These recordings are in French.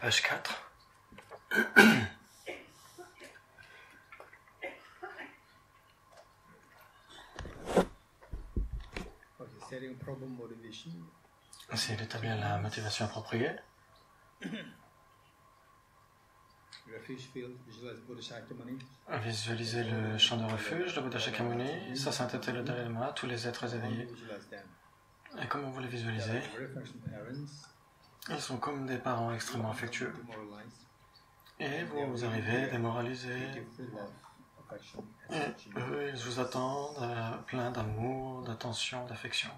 Page 4. Essayez d'établir la motivation appropriée. Visualisez le champ de refuge, le Bouddha Shakyamuni, sa sainteté, le Dalai Lama, tous les êtres éveillés. Et comment vous les visualisez? Ils sont comme des parents extrêmement affectueux. Et vous arrivez démoralisés. Et eux, ils vous attendent plein d'amour, d'attention, d'affection.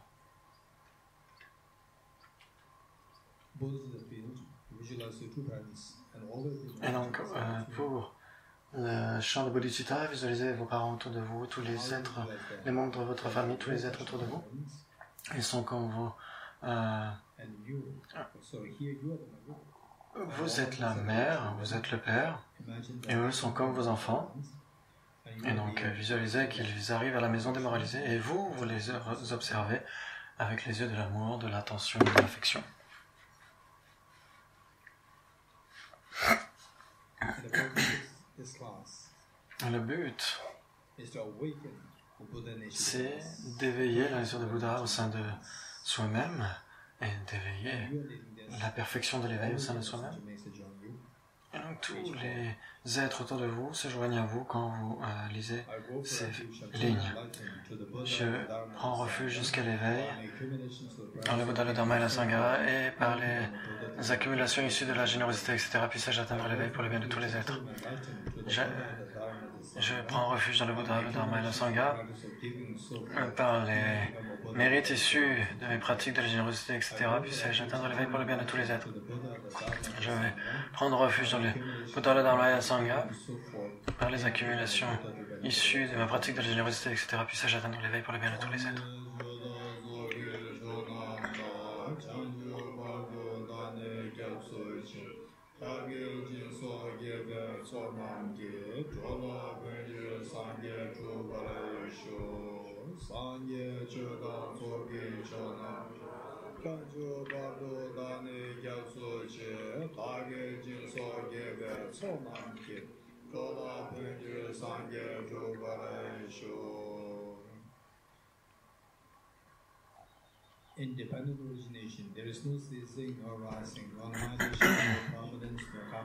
Et donc, pour le champ de Bodhicitta, visualisez vos parents autour de vous, tous les êtres, les membres de votre famille, tous les êtres autour de vous. Ils sont comme vous. Vous êtes la mère, vous êtes le père, et eux sont comme vos enfants. Et donc, visualisez qu'ils arrivent à la maison démoralisée, et vous les observez avec les yeux de l'amour, de l'attention, de l'affection. Le but, c'est d'éveiller la nature de Bouddha au sein de soi-même et d'éveiller la perfection de l'éveil au sein de soi-même. Et donc tous les êtres autour de vous se joignent à vous quand vous lisez ces lignes. Je prends refuge jusqu'à l'éveil dans le Bouddha, le Dharma et la Sangha, et par les accumulations issues de la générosité, etc., puisse-je atteindre l'éveil pour le bien de tous les êtres. Je prends refuge dans le Bouddha, le Dharma et la Sangha, par les mérites issus de mes pratiques de la générosité, etc., puisse-je atteindre l'éveil pour le bien de tous les êtres. Je vais prendre refuge dans le Bouddha, le Dharma et la Sangha, par les accumulations issues de ma pratique de la générosité, etc., puisse-je atteindre l'éveil pour le bien de tous les êtres.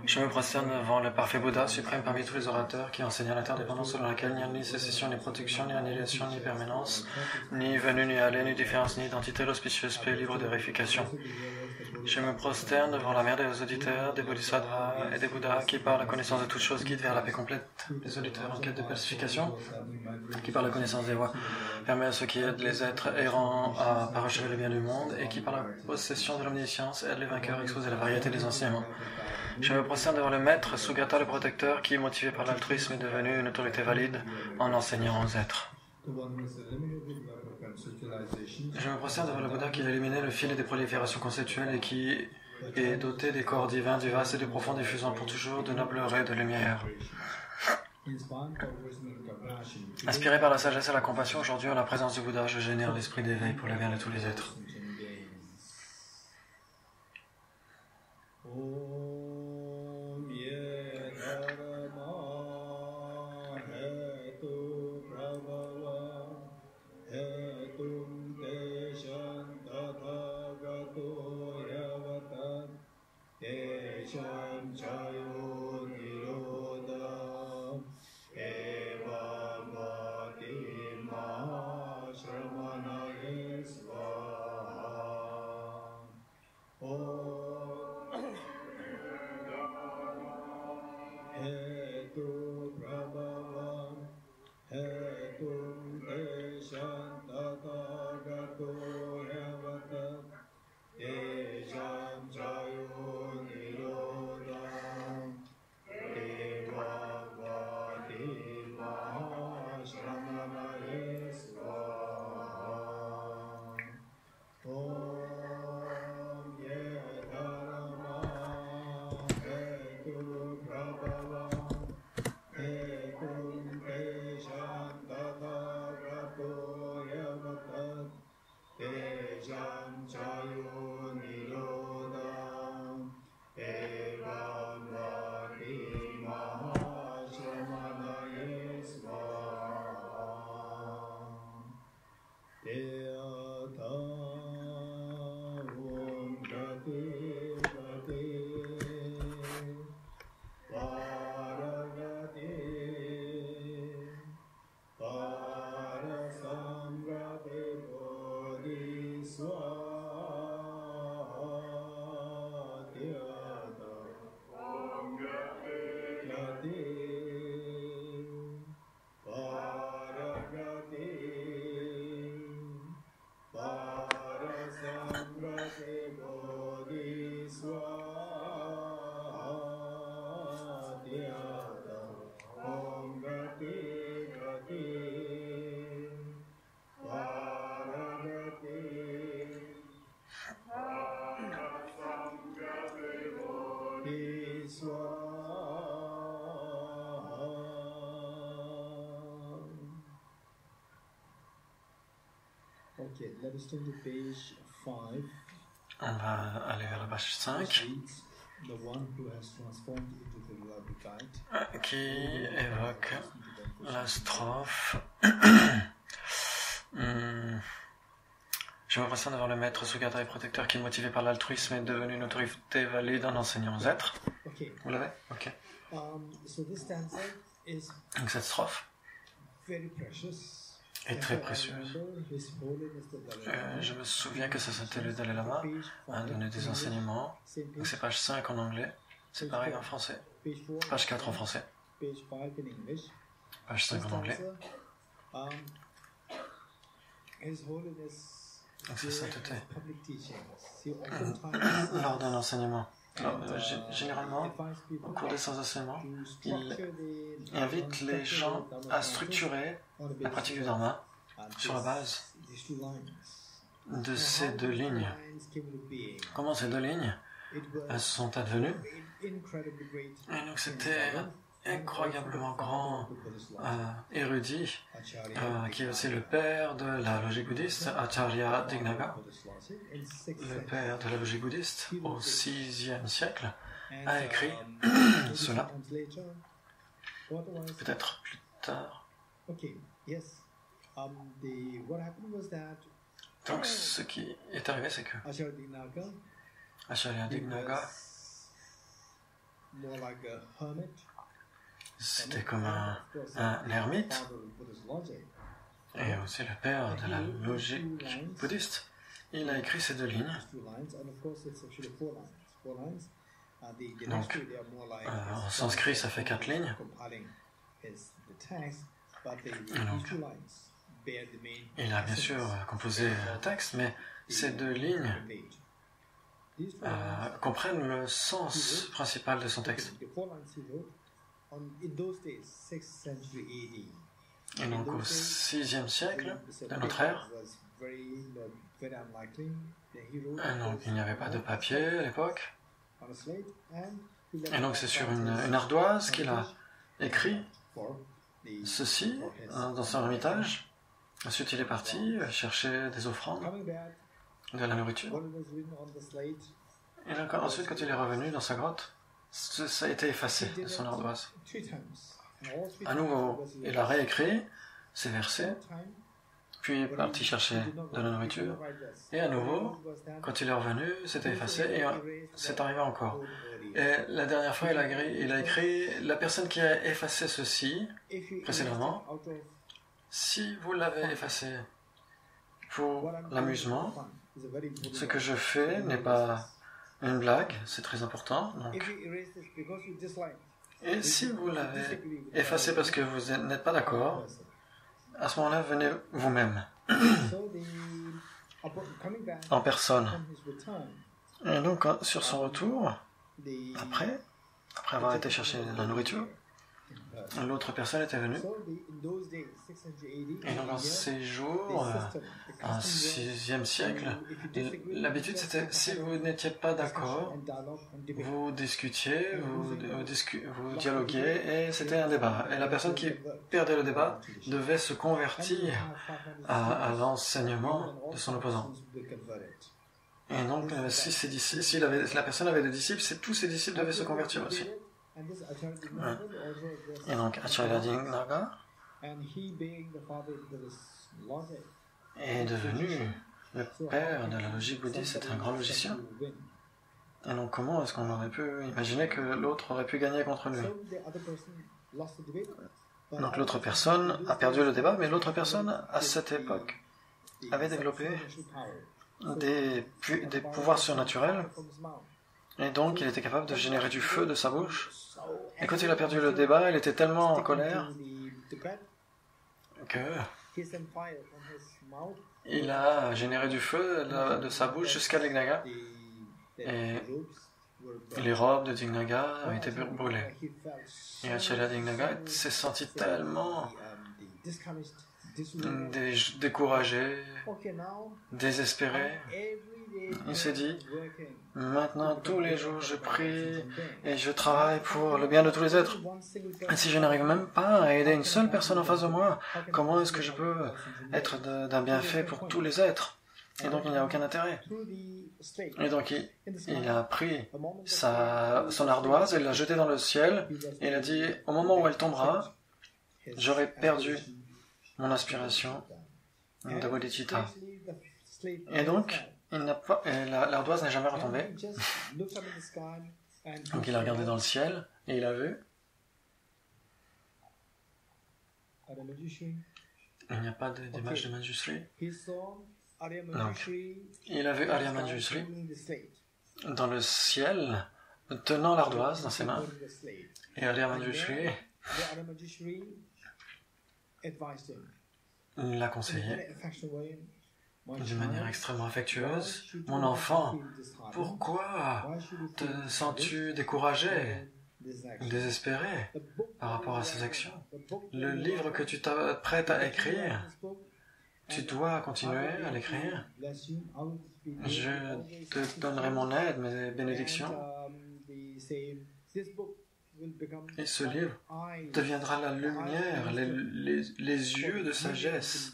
Je me prosterne devant le parfait Bouddha, suprême parmi tous les orateurs, qui enseignent l'interdépendance selon laquelle il n'y a ni sécession, ni production, ni annihilation, ni permanence, ni venue, ni aller, ni différence, ni identité, l'auspicieuse paix, libre de réification. Je me prosterne devant la mère des auditeurs, des bodhisattvas et des bouddhas, qui par la connaissance de toutes choses guident vers la paix complète, des auditeurs en quête de pacification, qui par la connaissance des voies permet à ceux qui aident les êtres errants à parachever le bien du monde, et qui par la possession de l'omniscience aide les vainqueurs à exposer la variété des enseignements. Je me prosterne devant le maître, Sugata le protecteur, qui, motivé par l'altruisme, est devenu une autorité valide en enseignant aux êtres. Je me prosterne devant le Bouddha qui a éliminé le fil des proliférations conceptuelles et qui est doté des corps divins, du vaste et du profond, diffusant pour toujours de nobles raies de lumière. Inspiré par la sagesse et la compassion, aujourd'hui, en la présence du Bouddha, je génère l'esprit d'éveil pour le bien de tous les êtres. On va aller vers la page 5, qui évoque la strophe. Je m'impressionne d'avoir le maître sous garde et protecteur qui, motivé par l'altruisme, est devenu une autorité valide en enseignant aux êtres. Vous l'avez? Ok. Donc cette strophe est très précieuse. Je me souviens que ça c'était le Dalai Lama a donné des enseignements. Donc c'est page 5 en anglais. C'est pareil en français. Page 4 en français. Page 5 en anglais. Donc c'est sainteté. Lors d'un enseignement. Généralement, au cours de ces enseignements, il invite les gens à structurer la pratique du Dharma sur la base de ces deux lignes. Comment ces deux lignes sont advenues? Et donc c'était incroyablement grand érudit qui est aussi le père de la logique bouddhiste, Acharya Dignaga. Le père de la logique bouddhiste au VIe siècle a écrit cela. Peut-être plus tard. Donc ce qui est arrivé, c'est que Acharya Dignaga c'était comme un ermite et aussi le père de la logique bouddhiste. Il a écrit ces deux lignes. Donc, en sanskrit, ça fait 4 lignes. Donc, il a bien sûr composé un texte, mais ces deux lignes comprennent le sens principal de son texte. Et donc au VIe siècle de notre ère, donc il n'y avait pas de papier à l'époque, et donc c'est sur une ardoise qu'il a écrit ceci dans son ermitage. Ensuite il est parti chercher des offrandes, de la nourriture, et donc, ensuite quand il est revenu dans sa grotte, ça a été effacé de son ardoise. À nouveau, il a réécrit ces versets, puis est parti chercher de la nourriture, et à nouveau, quand il est revenu, c'était effacé, et c'est arrivé encore. Et la dernière fois, il a écrit « La personne qui a effacé ceci, précédemment, si vous l'avez effacé pour l'amusement, ce que je fais n'est pas une blague, c'est très important. Donc. Et si vous l'avez effacé parce que vous n'êtes pas d'accord, à ce moment-là, venez vous-même, en personne. Et donc, sur son retour, après avoir été chercher la nourriture, l'autre personne était venue. Et donc, en ces jours, en VIe siècle, l'habitude c'était, si vous n'étiez pas d'accord, vous discutiez, vous dialoguiez, et c'était un débat. Et la personne qui perdait le débat devait se convertir à l'enseignement de son opposant. Et donc, si la personne avait des disciples, tous ses disciples devaient se convertir aussi. Et donc, Acharya Dignaga est devenu le père de la logique bouddhiste, c'était un grand logicien. Et donc, comment est-ce qu'on aurait pu imaginer que l'autre aurait pu gagner contre lui? Donc, l'autre personne a perdu le débat, mais l'autre personne, à cette époque, avait développé des pouvoirs surnaturels. Et donc, il était capable de générer du feu de sa bouche. Et quand il a perdu le débat, il était tellement en colère que il a généré du feu de sa bouche jusqu'à Dignaga. Et les robes de Dignaga ont été brûlées. Et Acharya Dignaga s'est senti tellement découragé, désespéré. Il s'est dit, maintenant tous les jours je prie et je travaille pour le bien de tous les êtres. Et si je n'arrive même pas à aider une seule personne en face de moi, comment est-ce que je peux être d'un bienfait pour tous les êtres? Et donc il n'y a aucun intérêt. Et donc il a pris son ardoise et l'a jetée dans le ciel et il a dit, au moment où elle tombera, j'aurai perdu mon aspiration de bodhicitta. Et donc, l'ardoise n'est jamais retombée. Donc il a regardé dans le ciel et il a vu. Il n'y a pas d'image de Manjushri. Donc, il a vu Arya Manjushri dans le ciel, tenant l'ardoise dans ses mains. Et Arya Manjushri l'a conseillé d'une manière extrêmement affectueuse. Mon enfant, pourquoi te sens-tu découragé, désespéré par rapport à ces actions? Le livre que tu t'apprêtes à écrire, tu dois continuer à l'écrire. Je te donnerai mon aide, mes bénédictions. Et ce livre deviendra la lumière, les yeux de sagesse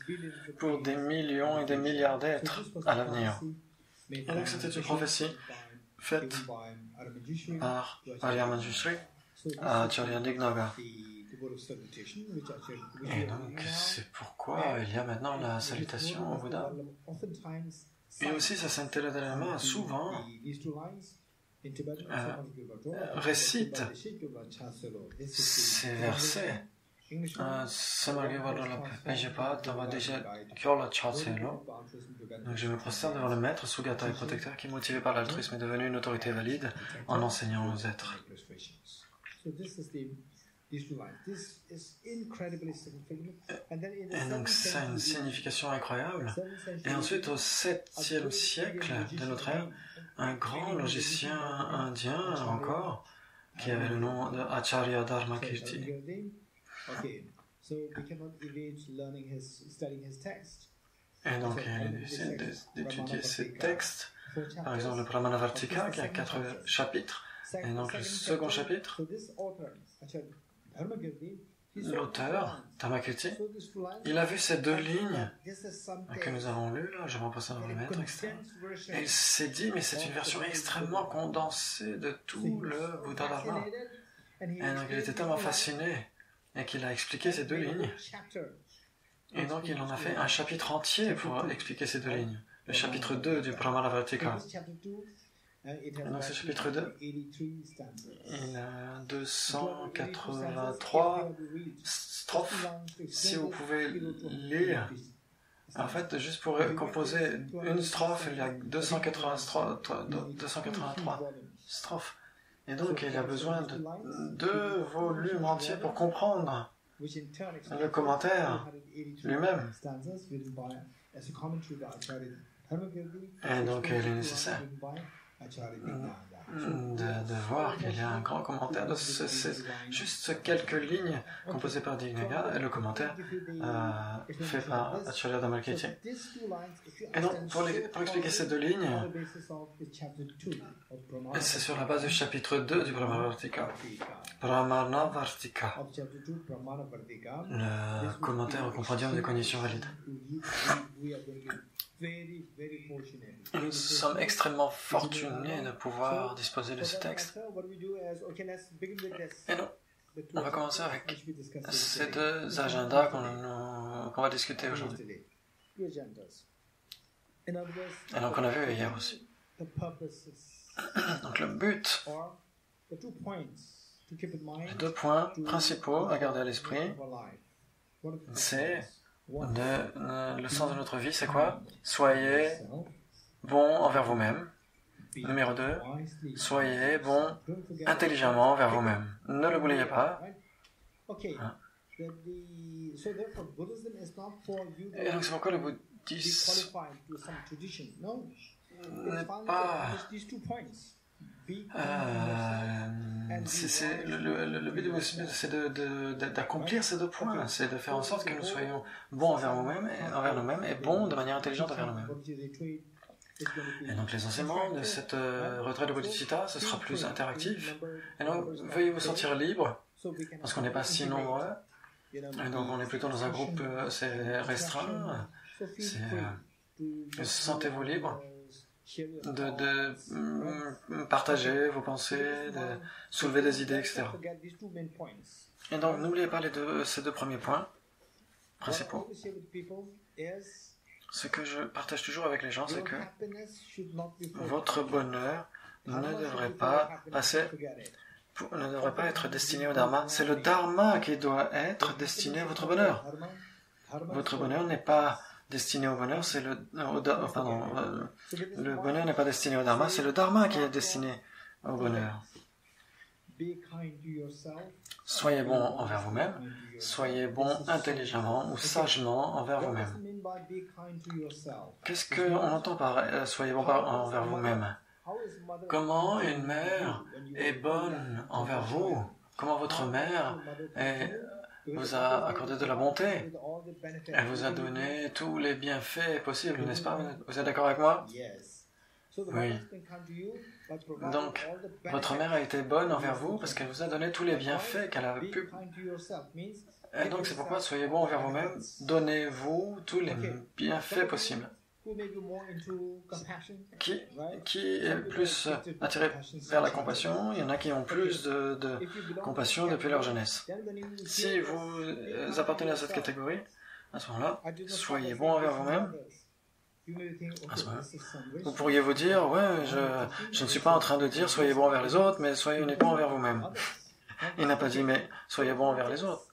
pour des millions et des milliards d'êtres à l'avenir. Et donc c'était une prophétie faite par Arya Manjushri à Acharya Dignaga. Et donc c'est pourquoi il y a maintenant la salutation au Bouddha. Et aussi sa sainteté le Dalai Lama souvent récite ces versets. Donc je me prosterne devant le maître, Sugata et protecteur, qui, motivé par l'altruisme, est devenu une autorité valide en enseignant aux êtres. Et donc ça a une signification incroyable. Et ensuite, au 7e siècle de notre ère, un grand logicien indien encore, qui avait le nom de Acharya Dharmakirti. Et donc il essaie d'étudier ses textes, par exemple le Pramanavartika qui a 4 chapitres, et donc le second chapitre, l'auteur, Dharmakirti, il a vu ces 2 lignes que nous avons lues, là, je vais repasser dans le maître, etc. Et il s'est dit, mais c'est une version extrêmement condensée de tout le Bouddha Dharma. Et donc il était tellement fasciné, et qu'il a expliqué ces 2 lignes. Et donc il en a fait un chapitre entier pour expliquer ces 2 lignes. Le chapitre 2 du Pramanavartika. Et donc ce chapitre 2, il a 283 strophes. Si vous pouvez lire, en fait, juste pour composer une strophe, il y a 283 strophes. Et donc il a besoin de 2 volumes entiers pour comprendre le commentaire lui-même. Et donc il est nécessaire de voir qu'il y a un grand commentaire de juste quelques lignes composées par Dignaga et le commentaire fait par Acharya Dharmakirti. Et donc pour expliquer ces 2 lignes, c'est sur la base du chapitre 2 du Pramanavartika. Pramanavartika, le commentaire au compendium des cognitions valides. Nous sommes extrêmement fortunés de pouvoir disposer de ce texte. Et non, on va commencer avec ces 2 agendas qu'on va discuter aujourd'hui. Et donc on a vu hier aussi. Donc le but, les 2 points principaux à garder à l'esprit, c'est le sens de notre vie, c'est quoi? Soyez bons envers vous-même. Numéro 2, soyez bons intelligemment envers vous-même. Ne l'oubliez pas. Hein? Et donc c'est pourquoi le bouddhisme Le but du bouddhisme, c'est d'accomplir ces 2 points, c'est de faire en sorte que nous soyons bons envers nous-mêmes et bons de manière intelligente envers nous-mêmes. Et donc les enseignements de cette retraite de Bodhicitta, ce sera plus interactif. Et donc veuillez vous sentir libre, parce qu'on n'est pas si nombreux, et donc on est plutôt dans un groupe assez restreint. Sentez-vous libre de partager vos pensées, de soulever des idées, etc. Et donc n'oubliez pas ces 2 premiers points principaux. Ce que je partage toujours avec les gens, c'est que votre bonheur ne devrait pas être destiné au Dharma. C'est le Dharma qui doit être destiné à votre bonheur. Votre bonheur n'est pas destiné au bonheur, le bonheur n'est pas destiné au Dharma, c'est le Dharma qui est destiné au bonheur. Soyez bon envers vous-même, soyez bon intelligemment ou sagement envers vous-même. Qu'est-ce qu'on entend par soyez bon envers vous-même? Comment une mère est bonne envers vous? Comment votre mère vous a accordé de la bonté? Elle vous a donné tous les bienfaits possibles, n'est-ce pas? Vous êtes d'accord avec moi? Oui. Donc, votre mère a été bonne envers vous parce qu'elle vous a donné tous les bienfaits qu'elle a pu. Et donc, c'est pourquoi soyez bon envers vous-même. Donnez-vous tous les bienfaits possibles. Qui est plus attiré vers la compassion? Il y en a qui ont plus de compassion depuis leur jeunesse. Si vous appartenez à cette catégorie, à ce moment-là, soyez bon envers vous-même. Vous pourriez vous dire, ouais, je ne suis pas en train de dire soyez bon envers les autres, mais soyez uniquement envers vous-même. Il n'a pas dit, mais soyez bon envers les autres.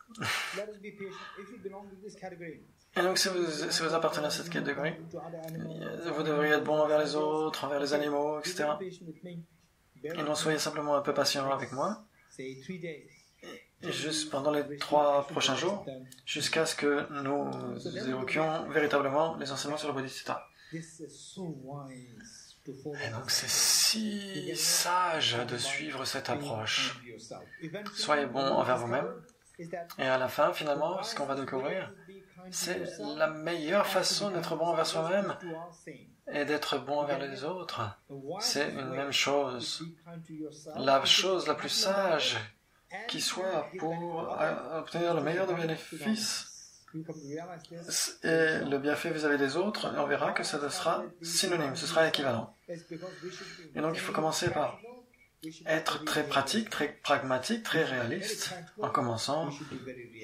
Et donc, si vous appartenez à cette catégorie, vous devriez être bon envers les autres, envers les animaux, etc. Et non, soyez simplement un peu patient avec moi. Et juste pendant les 3 prochains jours, jusqu'à ce que nous évoquions véritablement les enseignements sur le Bodhicitta. Et donc c'est si sage de suivre cette approche. Soyez bon envers vous-même. Et à la fin, finalement, ce qu'on va découvrir, c'est la meilleure façon d'être bon envers soi-même et d'être bon envers les autres. C'est une même chose. La chose la plus sage qui soit pour obtenir le meilleur des bénéfices et le bienfait vis-à-vis des autres, et on verra que ça sera synonyme, ce sera équivalent. Et donc il faut commencer par être très pratique, très pragmatique, très réaliste, en commençant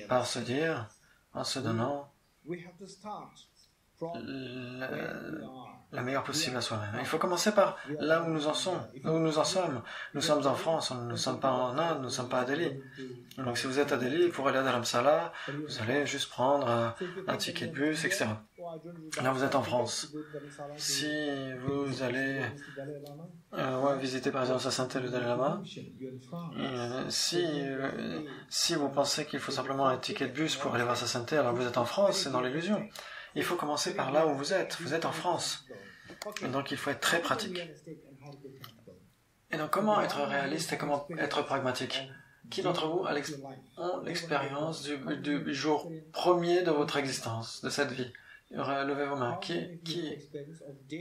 par se dire, en se donnant la meilleure possible à soi-même. Il faut commencer par là où nous en sommes. Nous sommes en France, nous ne sommes pas en Inde, nous ne sommes pas à Delhi. Donc si vous êtes à Delhi, pour aller à Dharamsala, vous allez juste prendre un ticket de bus, etc. Là vous êtes en France. Si vous allez visiter par exemple sa sainteté le Dalai Lama, si vous pensez qu'il faut simplement un ticket de bus pour aller voir sa sainteté, alors vous êtes en France, c'est dans l'illusion. Il faut commencer par là où vous êtes. Vous êtes en France. Et donc il faut être très pratique. Et donc comment être réaliste et comment être pragmatique? Qui d'entre vous ont l'expérience du jour premier de votre existence, de cette vie? Levez vos mains.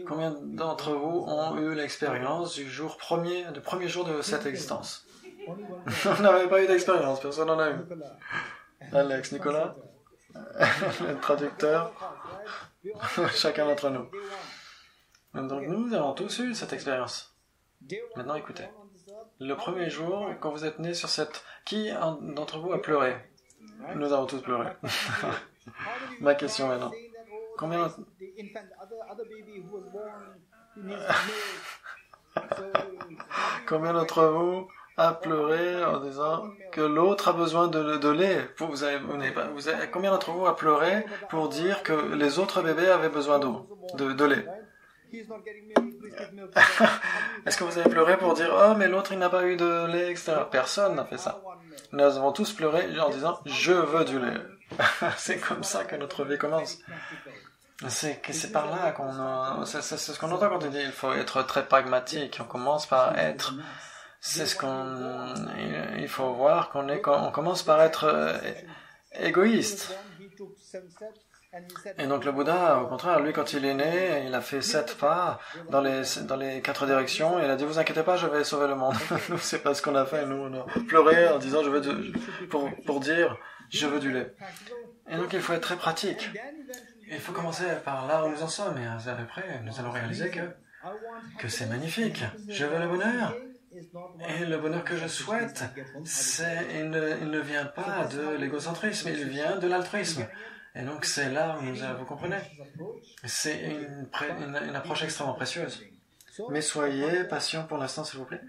Combien d'entre vous ont eu l'expérience du premier jour de cette existence? On n'avait pas eu d'expérience, personne n'en a eu. Alex, Nicolas, le traducteur, chacun d'entre nous. Donc nous avons tous eu cette expérience. Maintenant écoutez. Le premier jour, quand vous êtes né sur cette... Qui d'entre vous a pleuré? Nous avons tous pleuré. Ma question maintenant. Combien d'entre vous a pleuré en disant que l'autre a besoin de lait? Combien d'entre vous a pleuré pour dire que les autres bébés avaient besoin de lait? Est-ce que vous avez pleuré pour dire « Oh, mais l'autre, il n'a pas eu de lait, etc. » Personne n'a fait ça. Nous avons tous pleuré en disant « Je veux du lait. » C'est comme ça que notre vie commence. C'est par là c'est ce qu'on entend quand on dit « Il faut être très pragmatique. » On commence par être c'est ce il faut voir qu'on commence par être égoïste. Et donc le Bouddha, au contraire, lui, quand il est né, il a fait 7 pas dans les 4 directions, et il a dit, vous inquiétez pas, je vais sauver le monde. Nous, c'est pas ce qu'on a fait, nous, on a pleuré en disant, pour dire, je veux du lait. Et donc il faut être très pratique. Il faut commencer par là où nous en sommes, et après, nous allons réaliser que c'est magnifique. Je veux le bonheur. Et le bonheur que je souhaite, il ne vient pas de l'égocentrisme, il vient de l'altruisme. Et donc c'est là où vous comprenez. C'est une approche extrêmement précieuse. Mais soyez patient pour l'instant, s'il vous plaît.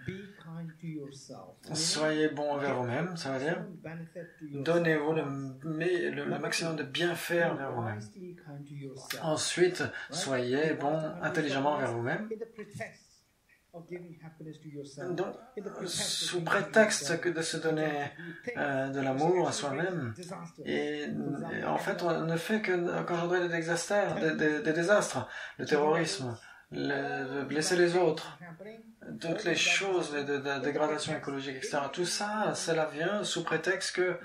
Soyez bon envers vous-même, ça veut dire donnez-vous le maximum de bienfaits envers vous-même. Ensuite, soyez bon intelligemment envers vous-même. Donc, sous prétexte de se donner de l'amour à soi-même, et en fait, on ne fait qu'engendrer des désastres, le terrorisme, de blesser les autres, toutes les choses de dégradation écologique, etc. Tout ça, cela vient sous prétexte que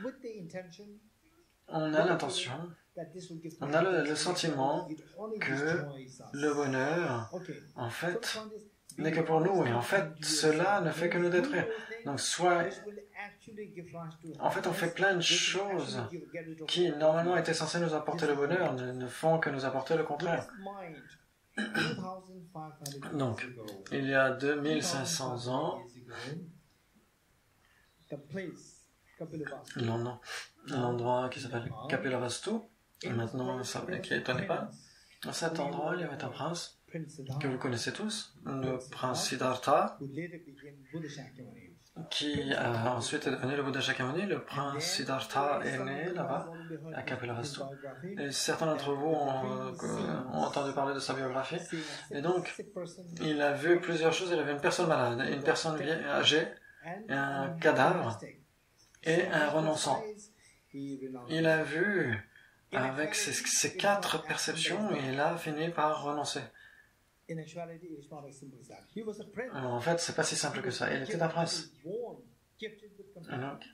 on a l'intention, on a le sentiment que le bonheur, en fait, n'est que pour nous, et en fait, cela ne fait que nous détruire. Donc, en fait, on fait plein de choses qui, normalement, étaient censées nous apporter le bonheur, ne font que nous apporter le contraire. Donc, il y a 2500 ans, un endroit qui s'appelle Kapilavastu, maintenant, qui est au Népal. Dans cet endroit, il y avait un prince que vous connaissez tous, le prince Siddhartha, qui ensuite est devenu le Bouddha Shakyamuni. Le prince Siddhartha est né là-bas, à Kapilavastu. Et certains d'entre vous ont entendu parler de sa biographie. Et donc, il a vu plusieurs choses. Il avait une personne malade, une personne âgée, un cadavre et un renonçant. Il a vu avec ces 4 perceptions et il a fini par renoncer. Alors, en fait, c'est pas si simple que ça. Il était un prince. Donc,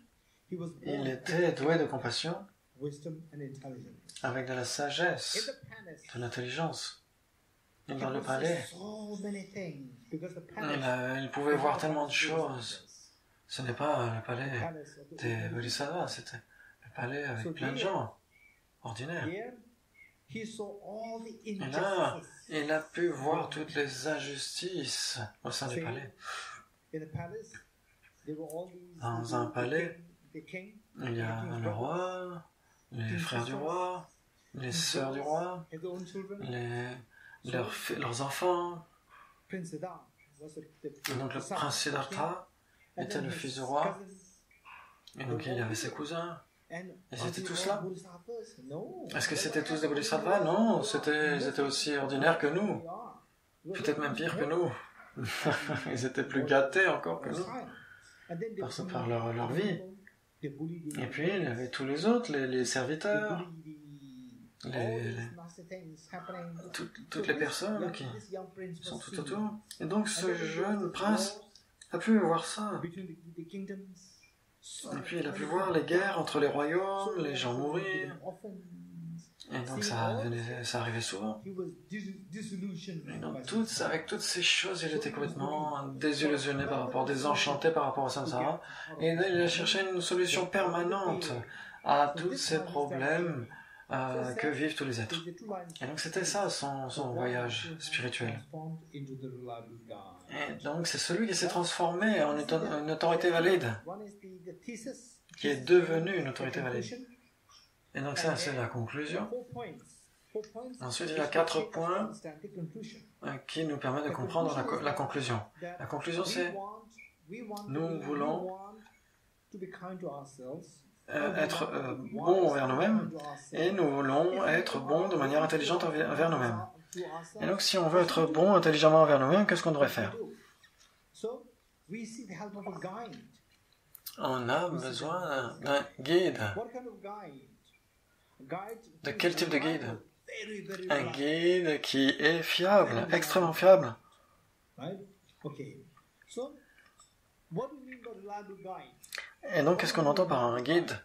il était doué de compassion, avec de la sagesse, de l'intelligence. Et dans le palais, il pouvait voir tellement de choses. Ce n'est pas le palais des Bodhisattvas, c'était le palais avec plein de gens ordinaires. Et là, il a pu voir toutes les injustices au sein du palais. Dans un palais, il y a le roi, les frères du roi, les sœurs du roi, leurs enfants. Et donc le prince Siddhartha était le fils du roi. Et donc il y avait ses cousins. Ils étaient tous là. Est-ce que c'était tous des bodhisattvas? Non, ils étaient aussi ordinaires que nous. Peut-être même pire que nous. Ils étaient plus gâtés encore que nous. Par leur vie. Et puis, il y avait tous les autres, les serviteurs, toutes les personnes qui sont tout autour. Et donc, ce jeune prince a pu voir ça. Et puis il a pu voir les guerres entre les royaumes, les gens mourir. Et donc ça arrivait souvent. Et donc avec toutes ces choses, il était complètement désillusionné par rapport, désenchanté par rapport au samsara. Et il a cherché une solution permanente à tous ces problèmes que vivent tous les êtres. Et donc c'était ça son voyage spirituel. Et donc c'est celui qui s'est transformé en une autorité valide, qui est devenu une autorité valide. Et donc ça c'est la conclusion. Ensuite il y a 4 points qui nous permettent de comprendre la conclusion. La conclusion c'est nous voulons être bons envers nous-mêmes et nous voulons être bons de manière intelligente envers nous-mêmes. Et donc si on veut être bon intelligemment envers nous-mêmes, qu'est-ce qu'on devrait faire? On a besoin d'un guide. De quel type de guide? Un guide qui est fiable, extrêmement fiable. Et donc, qu'est-ce qu'on entend par un guide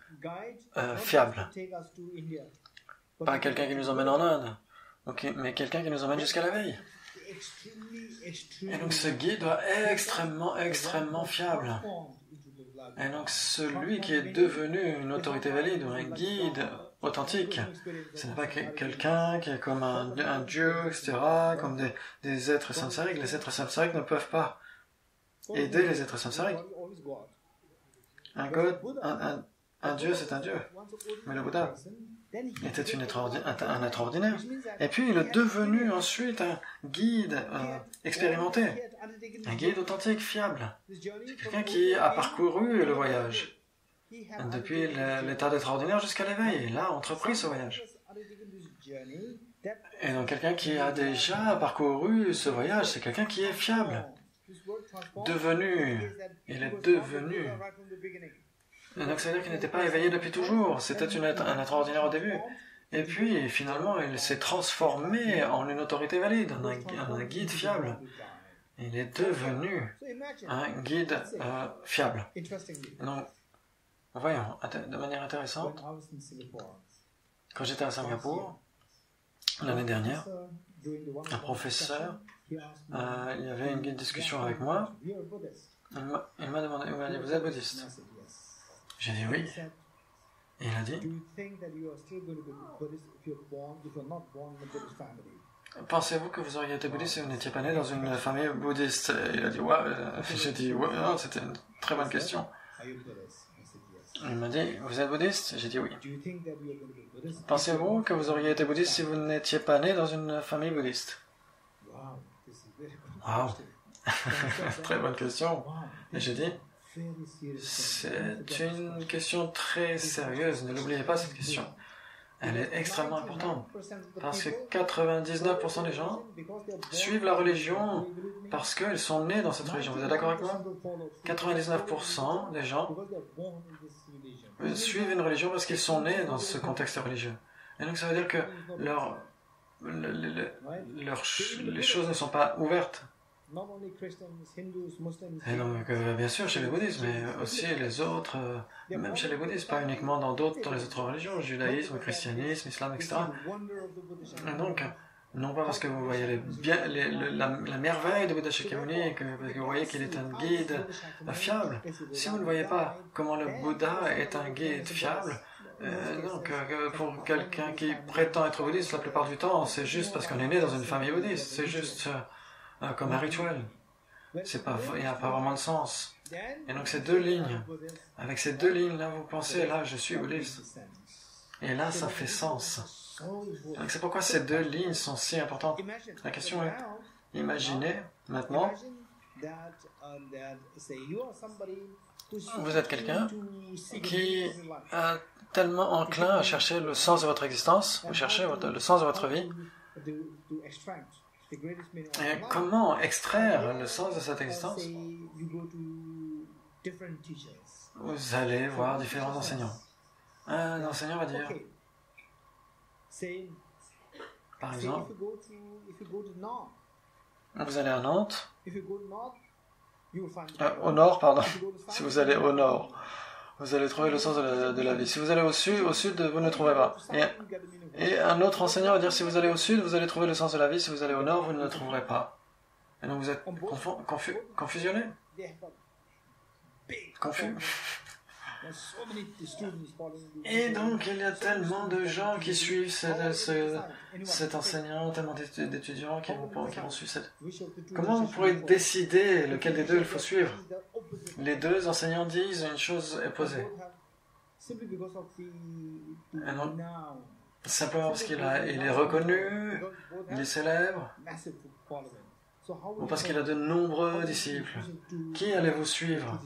fiable? Pas quelqu'un qui nous emmène en Inde, mais quelqu'un qui nous emmène jusqu'à la veille. Et donc, ce guide doit être extrêmement fiable. Et donc, celui qui est devenu une autorité valide ou un guide authentique, ce n'est pas quelqu'un qui est comme un dieu, etc., comme des êtres samsariques. Les êtres samsariques ne peuvent pas aider les êtres samsariques. Un dieu, c'est un dieu. Mais le Bouddha était un être ordinaire. Et puis, il est devenu ensuite un guide expérimenté, un guide authentique, fiable. C'est quelqu'un qui a parcouru le voyage, depuis l'état d'être ordinaire jusqu'à l'éveil. Il a entrepris ce voyage. Et donc, quelqu'un qui a déjà parcouru ce voyage, c'est quelqu'un qui est fiable. Il est devenu. Et donc, ça veut dire qu'il n'était pas éveillé depuis toujours. C'était un être ordinaire au début. Et puis, finalement, il s'est transformé en une autorité valide, en un guide fiable. Il est devenu un guide fiable. Donc, voyons, de manière intéressante, quand j'étais à Singapour, l'année dernière, un professeur, il y avait une discussion avec moi. Il m'a demandé, vous êtes bouddhiste? J'ai dit oui. Et il a dit, pensez-vous que vous auriez été bouddhiste si vous n'étiez pas né dans une famille bouddhiste? Il a dit, ouais. J'ai dit, ouais, non, c'était une très bonne question. Il m'a dit, vous êtes bouddhiste? J'ai dit oui. Pensez-vous que vous auriez été bouddhiste si vous n'étiez pas né dans une famille bouddhiste? Wow. Très bonne question. Et j'ai dit, c'est une question très sérieuse, ne l'oubliez pas cette question. Elle est extrêmement importante, parce que 99% des gens suivent la religion parce qu'ils sont nés dans cette religion. Vous êtes d'accord avec moi? 99% des gens suivent une religion parce qu'ils sont nés dans ce contexte religieux. Et donc ça veut dire que les choses ne sont pas ouvertes. Et donc, bien sûr, chez les bouddhistes, mais aussi les autres, même chez les bouddhistes, pas uniquement dans les autres religions, judaïsme, christianisme, islam, etc. Et donc, non pas parce que vous voyez la merveille de Bouddha Shakyamuni, parce que vous voyez qu'il est un guide fiable. Si vous ne voyez pas comment le Bouddha est un guide fiable, donc, pour quelqu'un qui prétend être bouddhiste, la plupart du temps, c'est juste parce qu'on est né dans une famille bouddhiste. C'est juste comme un rituel. Il n'y a pas vraiment de sens. Et donc ces deux lignes, avec ces deux lignes-là, vous pensez, là, je suis bouddhiste. Et là, ça fait sens. Donc c'est pourquoi ces deux lignes sont si importantes. La question est, imaginez maintenant, vous êtes quelqu'un qui est tellement enclin à chercher le sens de votre existence, vous cherchez le sens de votre vie. Et comment extraire le sens de cette existence? Vous allez voir différents enseignants. Un enseignant va dire, par exemple, vous allez à Nantes, au nord, pardon, si vous allez au nord, vous allez trouver le sens de la vie. Si vous allez au sud, vous ne trouverez pas. Et un autre enseignant va dire, si vous allez au sud, vous allez trouver le sens de la vie. Si vous allez au nord, vous ne le trouverez pas. Et donc vous êtes confusionné? Confus? Et donc il y a tellement de gens qui suivent cet enseignant, tellement d'étudiants qui vont suivre cette... Comment vous pourrez décider lequel des deux il faut suivre? Les deux enseignants disent une chose opposée. Et donc, simplement parce qu'il est reconnu, il est célèbre, ou parce qu'il a de nombreux disciples. Qui allez-vous suivre?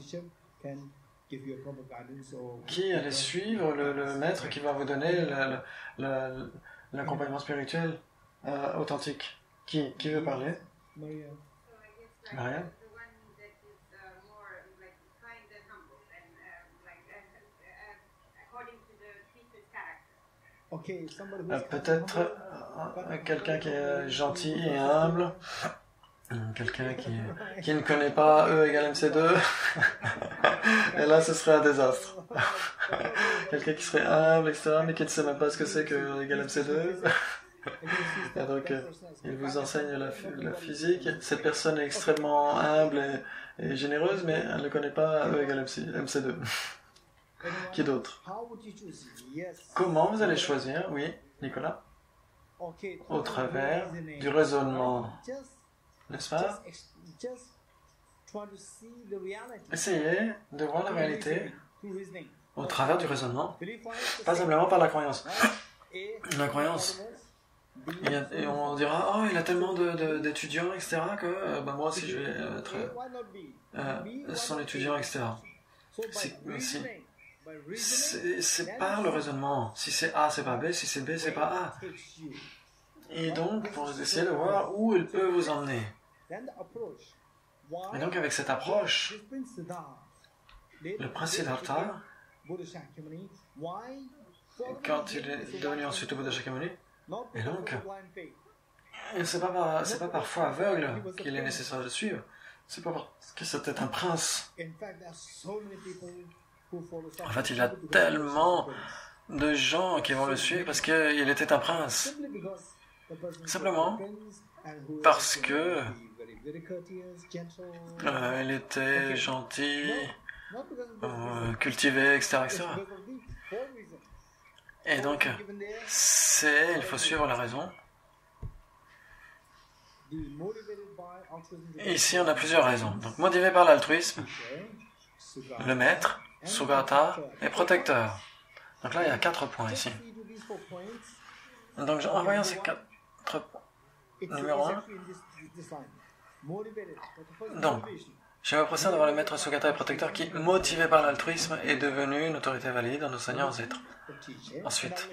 Qui allez suivre le maître qui va vous donner l'accompagnement spirituel authentique? Qui veut parler? Maria? Peut-être quelqu'un qui est gentil et humble, Quelqu'un qui ne connaît pas E égale MC2, et là ce serait un désastre. Quelqu'un qui serait humble, etc., mais qui ne sait même pas ce que c'est que E égale MC2. Et donc, il vous enseigne la physique. Cette personne est extrêmement humble et généreuse, mais elle ne connaît pas E égale MC2. Qui d'autre? Comment vous allez choisir? Oui, Nicolas? Au travers du raisonnement. N'est-ce pas? Essayez de voir la réalité au travers du raisonnement, pas simplement par la croyance. La croyance. Et on dira, oh, il a tellement d'étudiants, etc., que moi aussi je vais être son étudiant, etc. C'est par le raisonnement. Si c'est A, c'est pas B. Si c'est B, c'est pas A. Et donc, pour essayer de voir où il peut vous emmener. Et donc, avec cette approche, le prince Siddhartha, quand il est devenu ensuite le Bouddha Shakyamuni, et donc, c'est pas par foi aveugle qu'il est nécessaire de suivre. C'est pas parce que c'était un prince. En fait, il y a tellement de gens qui vont le suivre parce qu'il était un prince. Simplement parce que il était gentil, cultivé, etc., etc. Et donc, il faut suivre la raison. Et ici, on a plusieurs raisons. Donc, motivé par l'altruisme, le maître, Sugata et protecteur. Donc là, il y a 4 points ici. Donc, en voyant ces 4 points, numéro 1. Donc, je me procède devant le maître Sugata et protecteur qui, motivé par l'altruisme, est devenu une autorité valide en enseignant aux êtres. Ensuite,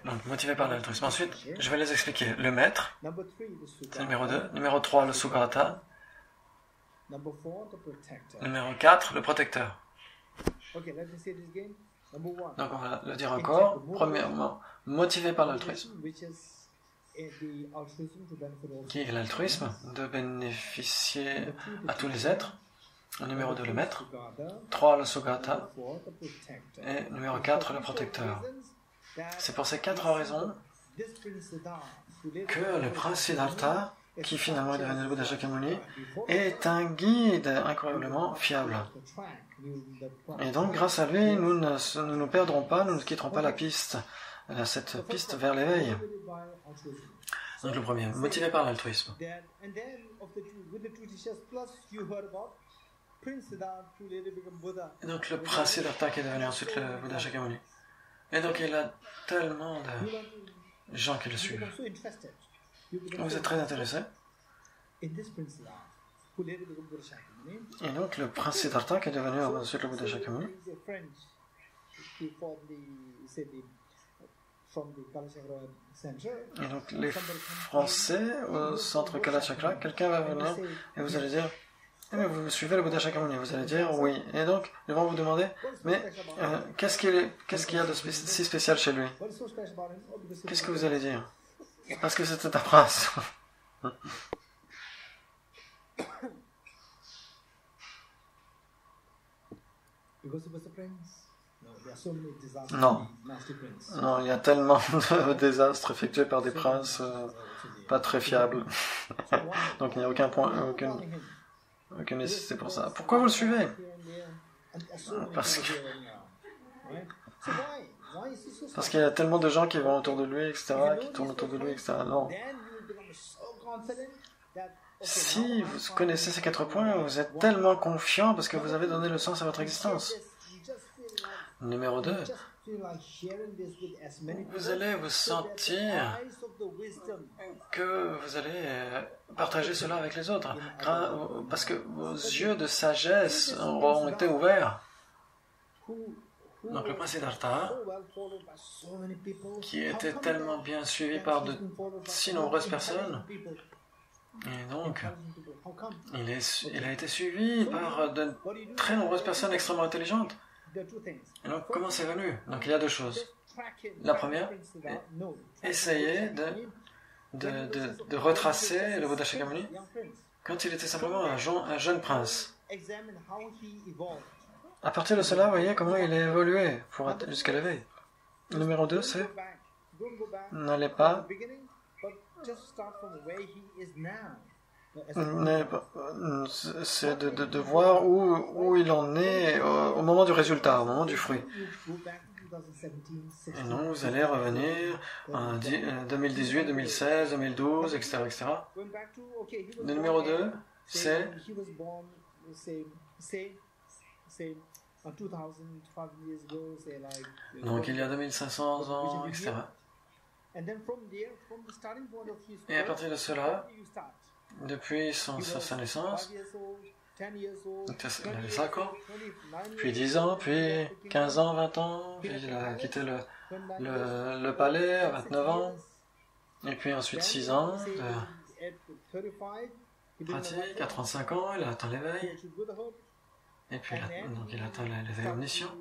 donc motivé par l'altruisme. Ensuite, je vais les expliquer. Le maître, c'est numéro 2. Numéro 3, le Sugata. Numéro 4, le protecteur. Donc on va le dire encore. Premièrement, motivé par l'altruisme. Qui est l'altruisme? De bénéficier à tous les êtres. Numéro 2, le maître. 3, le Sugata. Et numéro 4, le protecteur. C'est pour ces 4 raisons que le prince Siddhartha, qui finalement est devenu le Bouddha Shakyamuni, est un guide incroyablement fiable. Et donc, grâce à lui, nous ne nous perdrons pas, nous ne quitterons pas la piste, cette piste vers l'éveil. Donc le premier, motivé par l'altruisme. Et donc le prince Siddhartha qui est devenu ensuite le Bouddha Shakyamuni. Et donc il a tellement de gens qui le suivent. Vous êtes très intéressés. Et donc le prince Siddhartha qui est devenu ensuite le Bouddha Shakyamuni. Et donc les Français au centre Kalachakra, quelqu'un va venir et vous allez dire, eh bien, vous suivez le Bouddha Shakyamuni, vous allez dire oui. Et donc ils vont vous demander, mais qu'est-ce qu'il y a de si spécial chez lui? Qu'est-ce que vous allez dire? Parce que c'était un prince. Non. Non, il y a tellement de désastres effectués par des princes pas très fiables. Donc il n'y a aucune nécessité pour ça. Pourquoi vous le suivez? Parce qu'il y a tellement de gens qui vont autour de lui, etc., qui tournent autour de lui, etc. Non. Si vous connaissez ces 4 points, vous êtes tellement confiant parce que vous avez donné le sens à votre existence. Numéro 2, vous allez vous sentir que vous allez partager cela avec les autres, parce que vos yeux de sagesse auront été ouverts. Donc le prince Siddhartha, qui était tellement bien suivi par de si nombreuses personnes, et donc il a été suivi par de très nombreuses personnes extrêmement intelligentes. Et donc, comment c'est venu? Donc, il y a 2 choses. La première, essayez de retracer le Bouddha Shakyamuni quand il était simplement un jeune prince. À partir de cela, voyez comment il a évolué jusqu'à l'éveil. Numéro 2, c'est n'allez pas c'est de voir où il en est au moment du résultat, au moment du fruit. Et non, vous allez revenir en 2018, 2016, 2012, etc. etc. Le numéro 2, c'est donc il y a 2500 ans, etc. Et à partir de cela, depuis sa naissance, il avait 5 ans, puis 10 ans, puis 15 ans, 20 ans, puis il a quitté le palais à 29 ans, et puis ensuite 6 ans de pratique, à 35 ans, il a atteint l'éveil, et puis il a atteint l'éveil omniscient,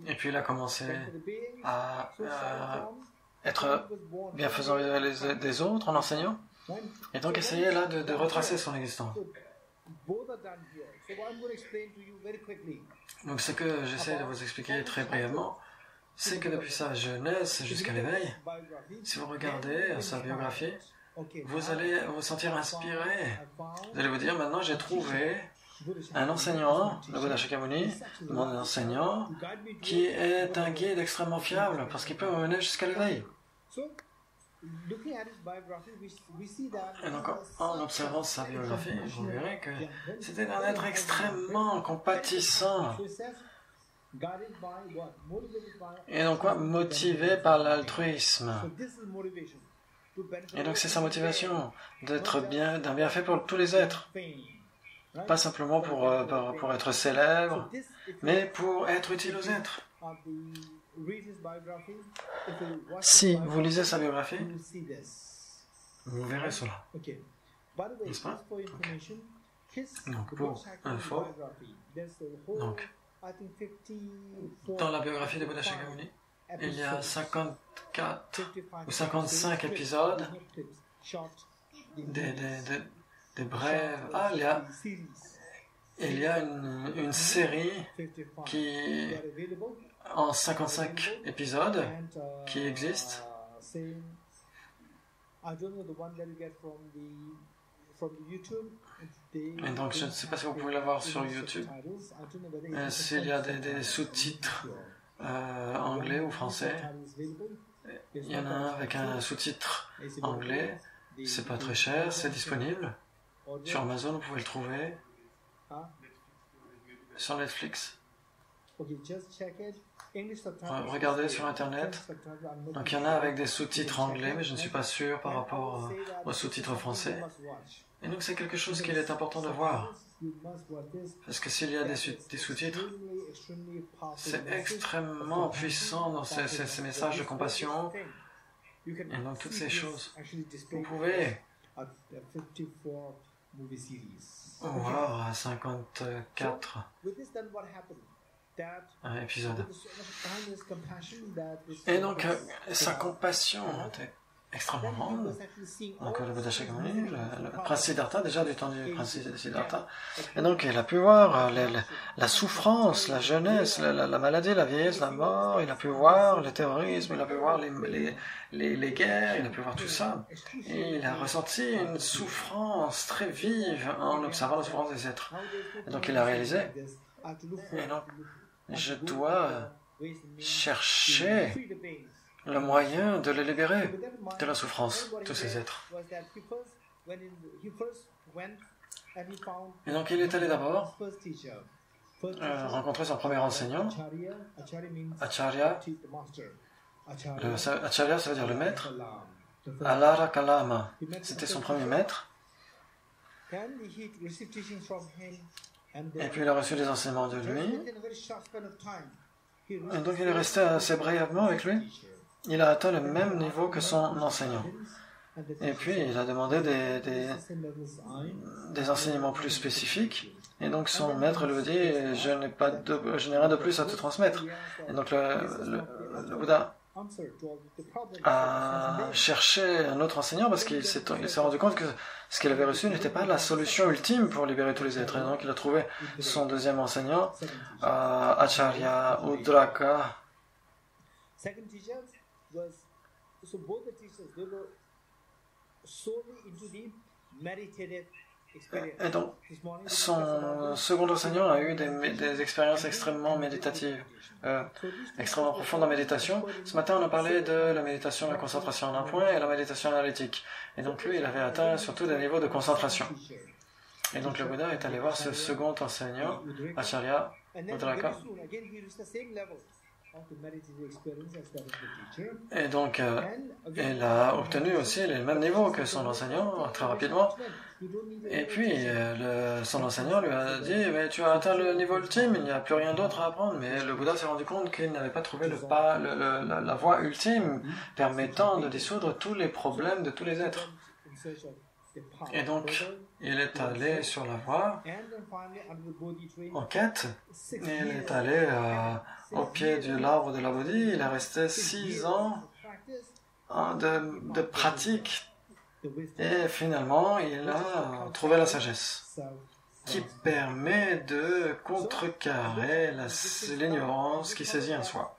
et puis il a commencé à être bienfaisant des autres en enseignant, et donc essayer là de retracer son existence. Donc ce que j'essaie de vous expliquer très brièvement, c'est que depuis sa jeunesse jusqu'à l'éveil, si vous regardez sa biographie, vous allez vous sentir inspiré. Vous allez vous dire, maintenant j'ai trouvé un enseignant, le Bouddha Shakyamuni, mon enseignant, qui est un guide extrêmement fiable, parce qu'il peut me mener jusqu'à l'éveil. Et donc, en observant sa biographie, vous verrez que c'était un être extrêmement compatissant. Et donc, quoi, motivé par l'altruisme. Et donc, c'est sa motivation d'être d'un bienfait pour tous les êtres. Pas simplement pour être célèbre, mais pour être utile aux êtres. Si vous lisez sa biographie, vous verrez cela. N'est-ce pas? Okay. Donc, pour info, dans la biographie de Bouddha Shakyamuni, il y a 54 ou 55 épisodes, des brèves. Ah, il y a une série qui en 55 épisodes qui existe. Et donc je ne sais pas si vous pouvez la voir sur YouTube. S'il y a des sous-titres anglais ou français, il y en a un avec un sous-titre anglais. C'est pas très cher, c'est disponible. Sur Amazon, vous pouvez le trouver. Sur Netflix. Regardez sur Internet. Donc il y en a avec des sous-titres anglais, mais je ne suis pas sûr par rapport aux sous-titres français. Et donc c'est quelque chose qu'il est important de voir. Parce que s'il y a des sous-titres, c'est extrêmement puissant dans ces messages de compassion. Et donc toutes ces choses. Vous pouvez voir à 54 épisodes. Et donc sa compassion était extrêmement grande. Donc le Bouddha Shakyamuni, le prince Siddhartha, déjà du temps du prince Siddhartha. Et donc il a pu voir la souffrance, la jeunesse, la maladie, la vieillesse, la mort. Il a pu voir le terrorisme, il a pu voir les guerres, il a pu voir tout ça. Et il a ressenti une souffrance très vive en observant la souffrance des êtres. Et donc il a réalisé. Et donc je dois chercher le moyen de les libérer de la souffrance, tous ces êtres. Et donc il est allé d'abord rencontrer son premier enseignant, Acharya. Acharya, ça veut dire le maître. Alara Kalama, c'était son premier maître. Et puis il a reçu des enseignements de lui. Et donc il est resté assez brièvement avec lui. Il a atteint le même niveau que son enseignant. Et puis il a demandé des enseignements plus spécifiques. Et donc son maître lui dit, je n'ai rien de plus à te transmettre. Et donc le Bouddha a cherché un autre enseignant parce qu'il s'est rendu compte que ce qu'il avait reçu n'était pas la solution ultime pour libérer tous les êtres. Et donc il a trouvé son deuxième enseignant, Acharya Udraka. Et donc, son second enseignant a eu des expériences extrêmement méditatives, extrêmement profondes en méditation. Ce matin, on a parlé de la méditation, la concentration en un point et la méditation analytique. Et donc, lui, il avait atteint surtout des niveaux de concentration. Et donc, le Bouddha est allé voir ce second enseignant, Acharya Udraka. Et donc, il a obtenu aussi les mêmes niveaux que son enseignant, très rapidement. Et puis, son enseignant lui a dit « Mais tu as atteint le niveau ultime, il n'y a plus rien d'autre à apprendre. » Mais le Bouddha s'est rendu compte qu'il n'avait pas trouvé la voie ultime permettant de dissoudre tous les problèmes de tous les êtres. Et donc, il est allé sur la voie en quête, et il est allé au pied de l'arbre de la Bodhi. Il est resté 6 ans de pratique, et finalement, il a trouvé la sagesse qui permet de contrecarrer l'ignorance qui saisit en soi.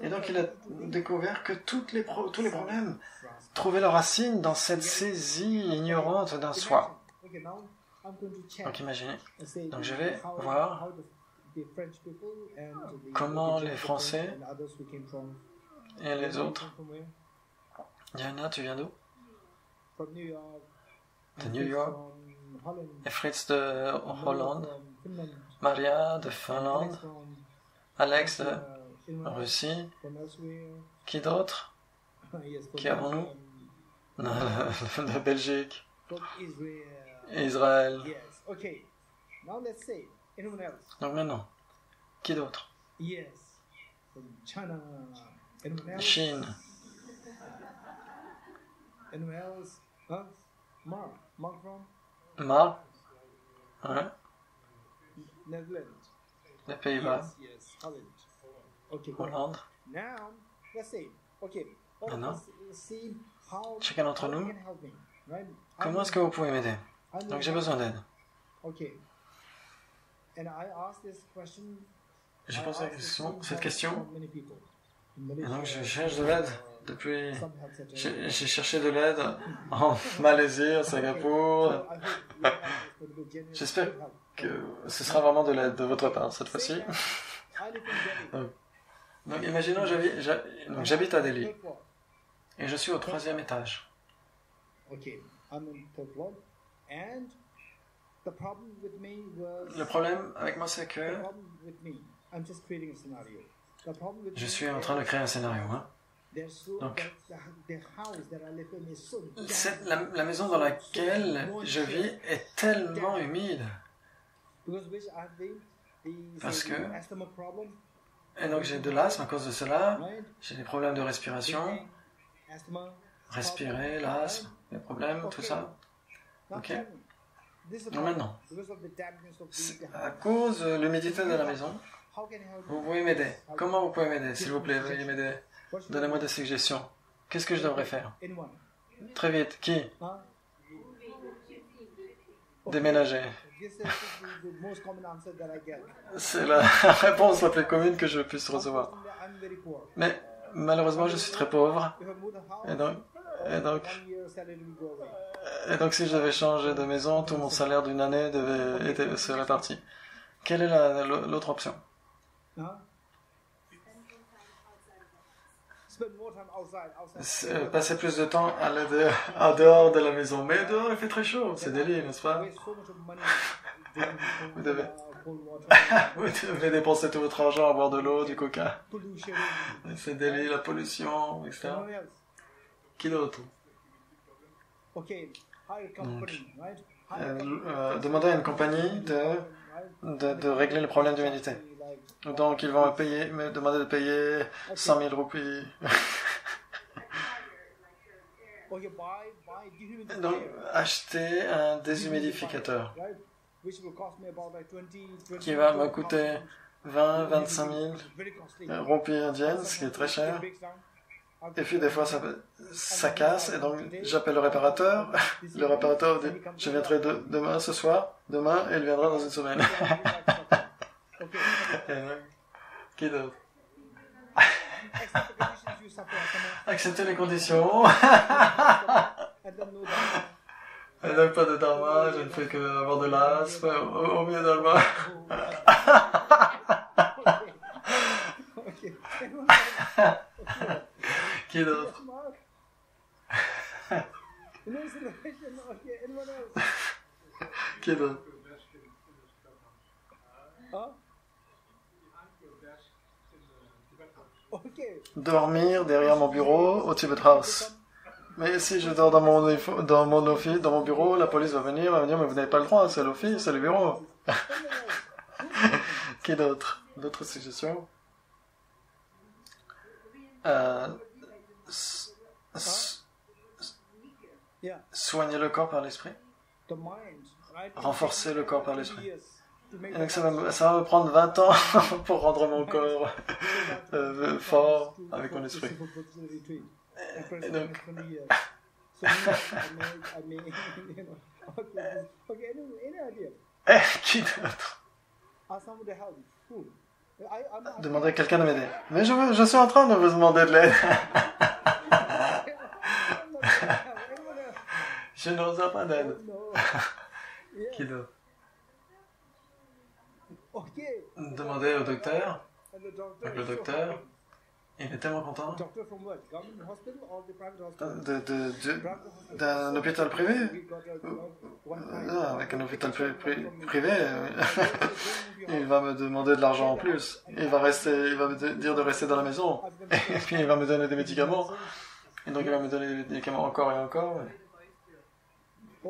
Et donc, il a découvert que tous les problèmes trouvaient leur racine dans cette saisie ignorante d'un soi. Donc, imaginez. Donc, je vais voir comment les Français et les autres. Diana, tu viens d'où? De New York. Et Fritz de Hollande. Maria de Finlande. Alex de Russie. Qui d'autre? Qui avons-nous? De Belgique. Israël. Donc maintenant, qui d'autre? Chine. Marc? Ouais. Les Pays-Bas. Hollande. Maintenant, chacun d'entre nous, comment est-ce que vous pouvez m'aider? Donc j'ai besoin d'aide. J'ai posé cette question, et donc je cherche de l'aide depuis. J'ai cherché de l'aide en Malaisie, à Singapour. J'espère que ce sera vraiment de l'aide de votre part cette fois-ci. Donc imaginons, j'habite à Delhi. Et je suis au 3e étage. Le problème avec moi, c'est que je suis en train de créer un scénario. Hein? Donc, la maison dans laquelle je vis est tellement humide. Parce que... Et donc j'ai de l'asthme à cause de cela. J'ai des problèmes de respiration. Respirer, l'asthme, les problèmes, tout ça. Ok. Donc maintenant, à cause de l'humidité de la maison, vous pouvez m'aider. Comment vous pouvez m'aider? S'il vous plaît, veuillez m'aider. Donnez-moi des suggestions. Qu'est-ce que je devrais faire? Très vite. Qui? Déménager. C'est la réponse la plus commune que je puisse recevoir. Mais malheureusement, je suis très pauvre. Et donc si je devais changer de maison, tout mon salaire d'une année serait parti. Quelle est l'autre option? Passer plus de temps en dehors de la maison. Mais dehors, il fait très chaud. C'est Delhi, n'est-ce pas? Vous devez dépenser tout votre argent à boire de l'eau, du coca. C'est Delhi, la pollution, etc. Qui d'autre? Donc, demander à une compagnie de régler le problème d'humidité. Donc, ils vont me demander de payer 100 000 roupies. Donc, acheter un déshumidificateur qui va me coûter 20, 25 000 roupies indiennes, ce qui est très cher. Et puis des fois ça casse, et donc j'appelle le réparateur. Le réparateur dit, je viendrai demain, ce soir, demain, et il viendra dans une semaine. Qui d'autre? Accepter les conditions. Elle n'a pas de dharma, je ne fais que avoir de l'as, au mieux dharma. Qui d'autre? Qui d'autre? Dormir derrière mon bureau au Tibet House. Mais si je dors dans mon office, dans mon bureau, la police va me dire, mais vous n'avez pas le droit, c'est l'office, c'est le bureau. Qui d'autre? D'autres suggestions? Soigner le corps par l'esprit. Renforcer le corps par l'esprit. Et donc ça va me prendre 20 ans pour rendre mon corps fort avec mon esprit. Et donc... Qui d'autre? Demandez à quelqu'un de m'aider. Mais je suis en train de vous demander de l'aide. Je ne reçois pas d'aide. Qui d'autre? Demandez au docteur. Donc le docteur, il est tellement content. D'un hôpital privé? Non, avec un hôpital privé, il va me demander de l'argent en plus. Il va me dire de rester dans la maison. Et puis il va me donner des médicaments. Et donc il va me donner des médicaments encore et encore.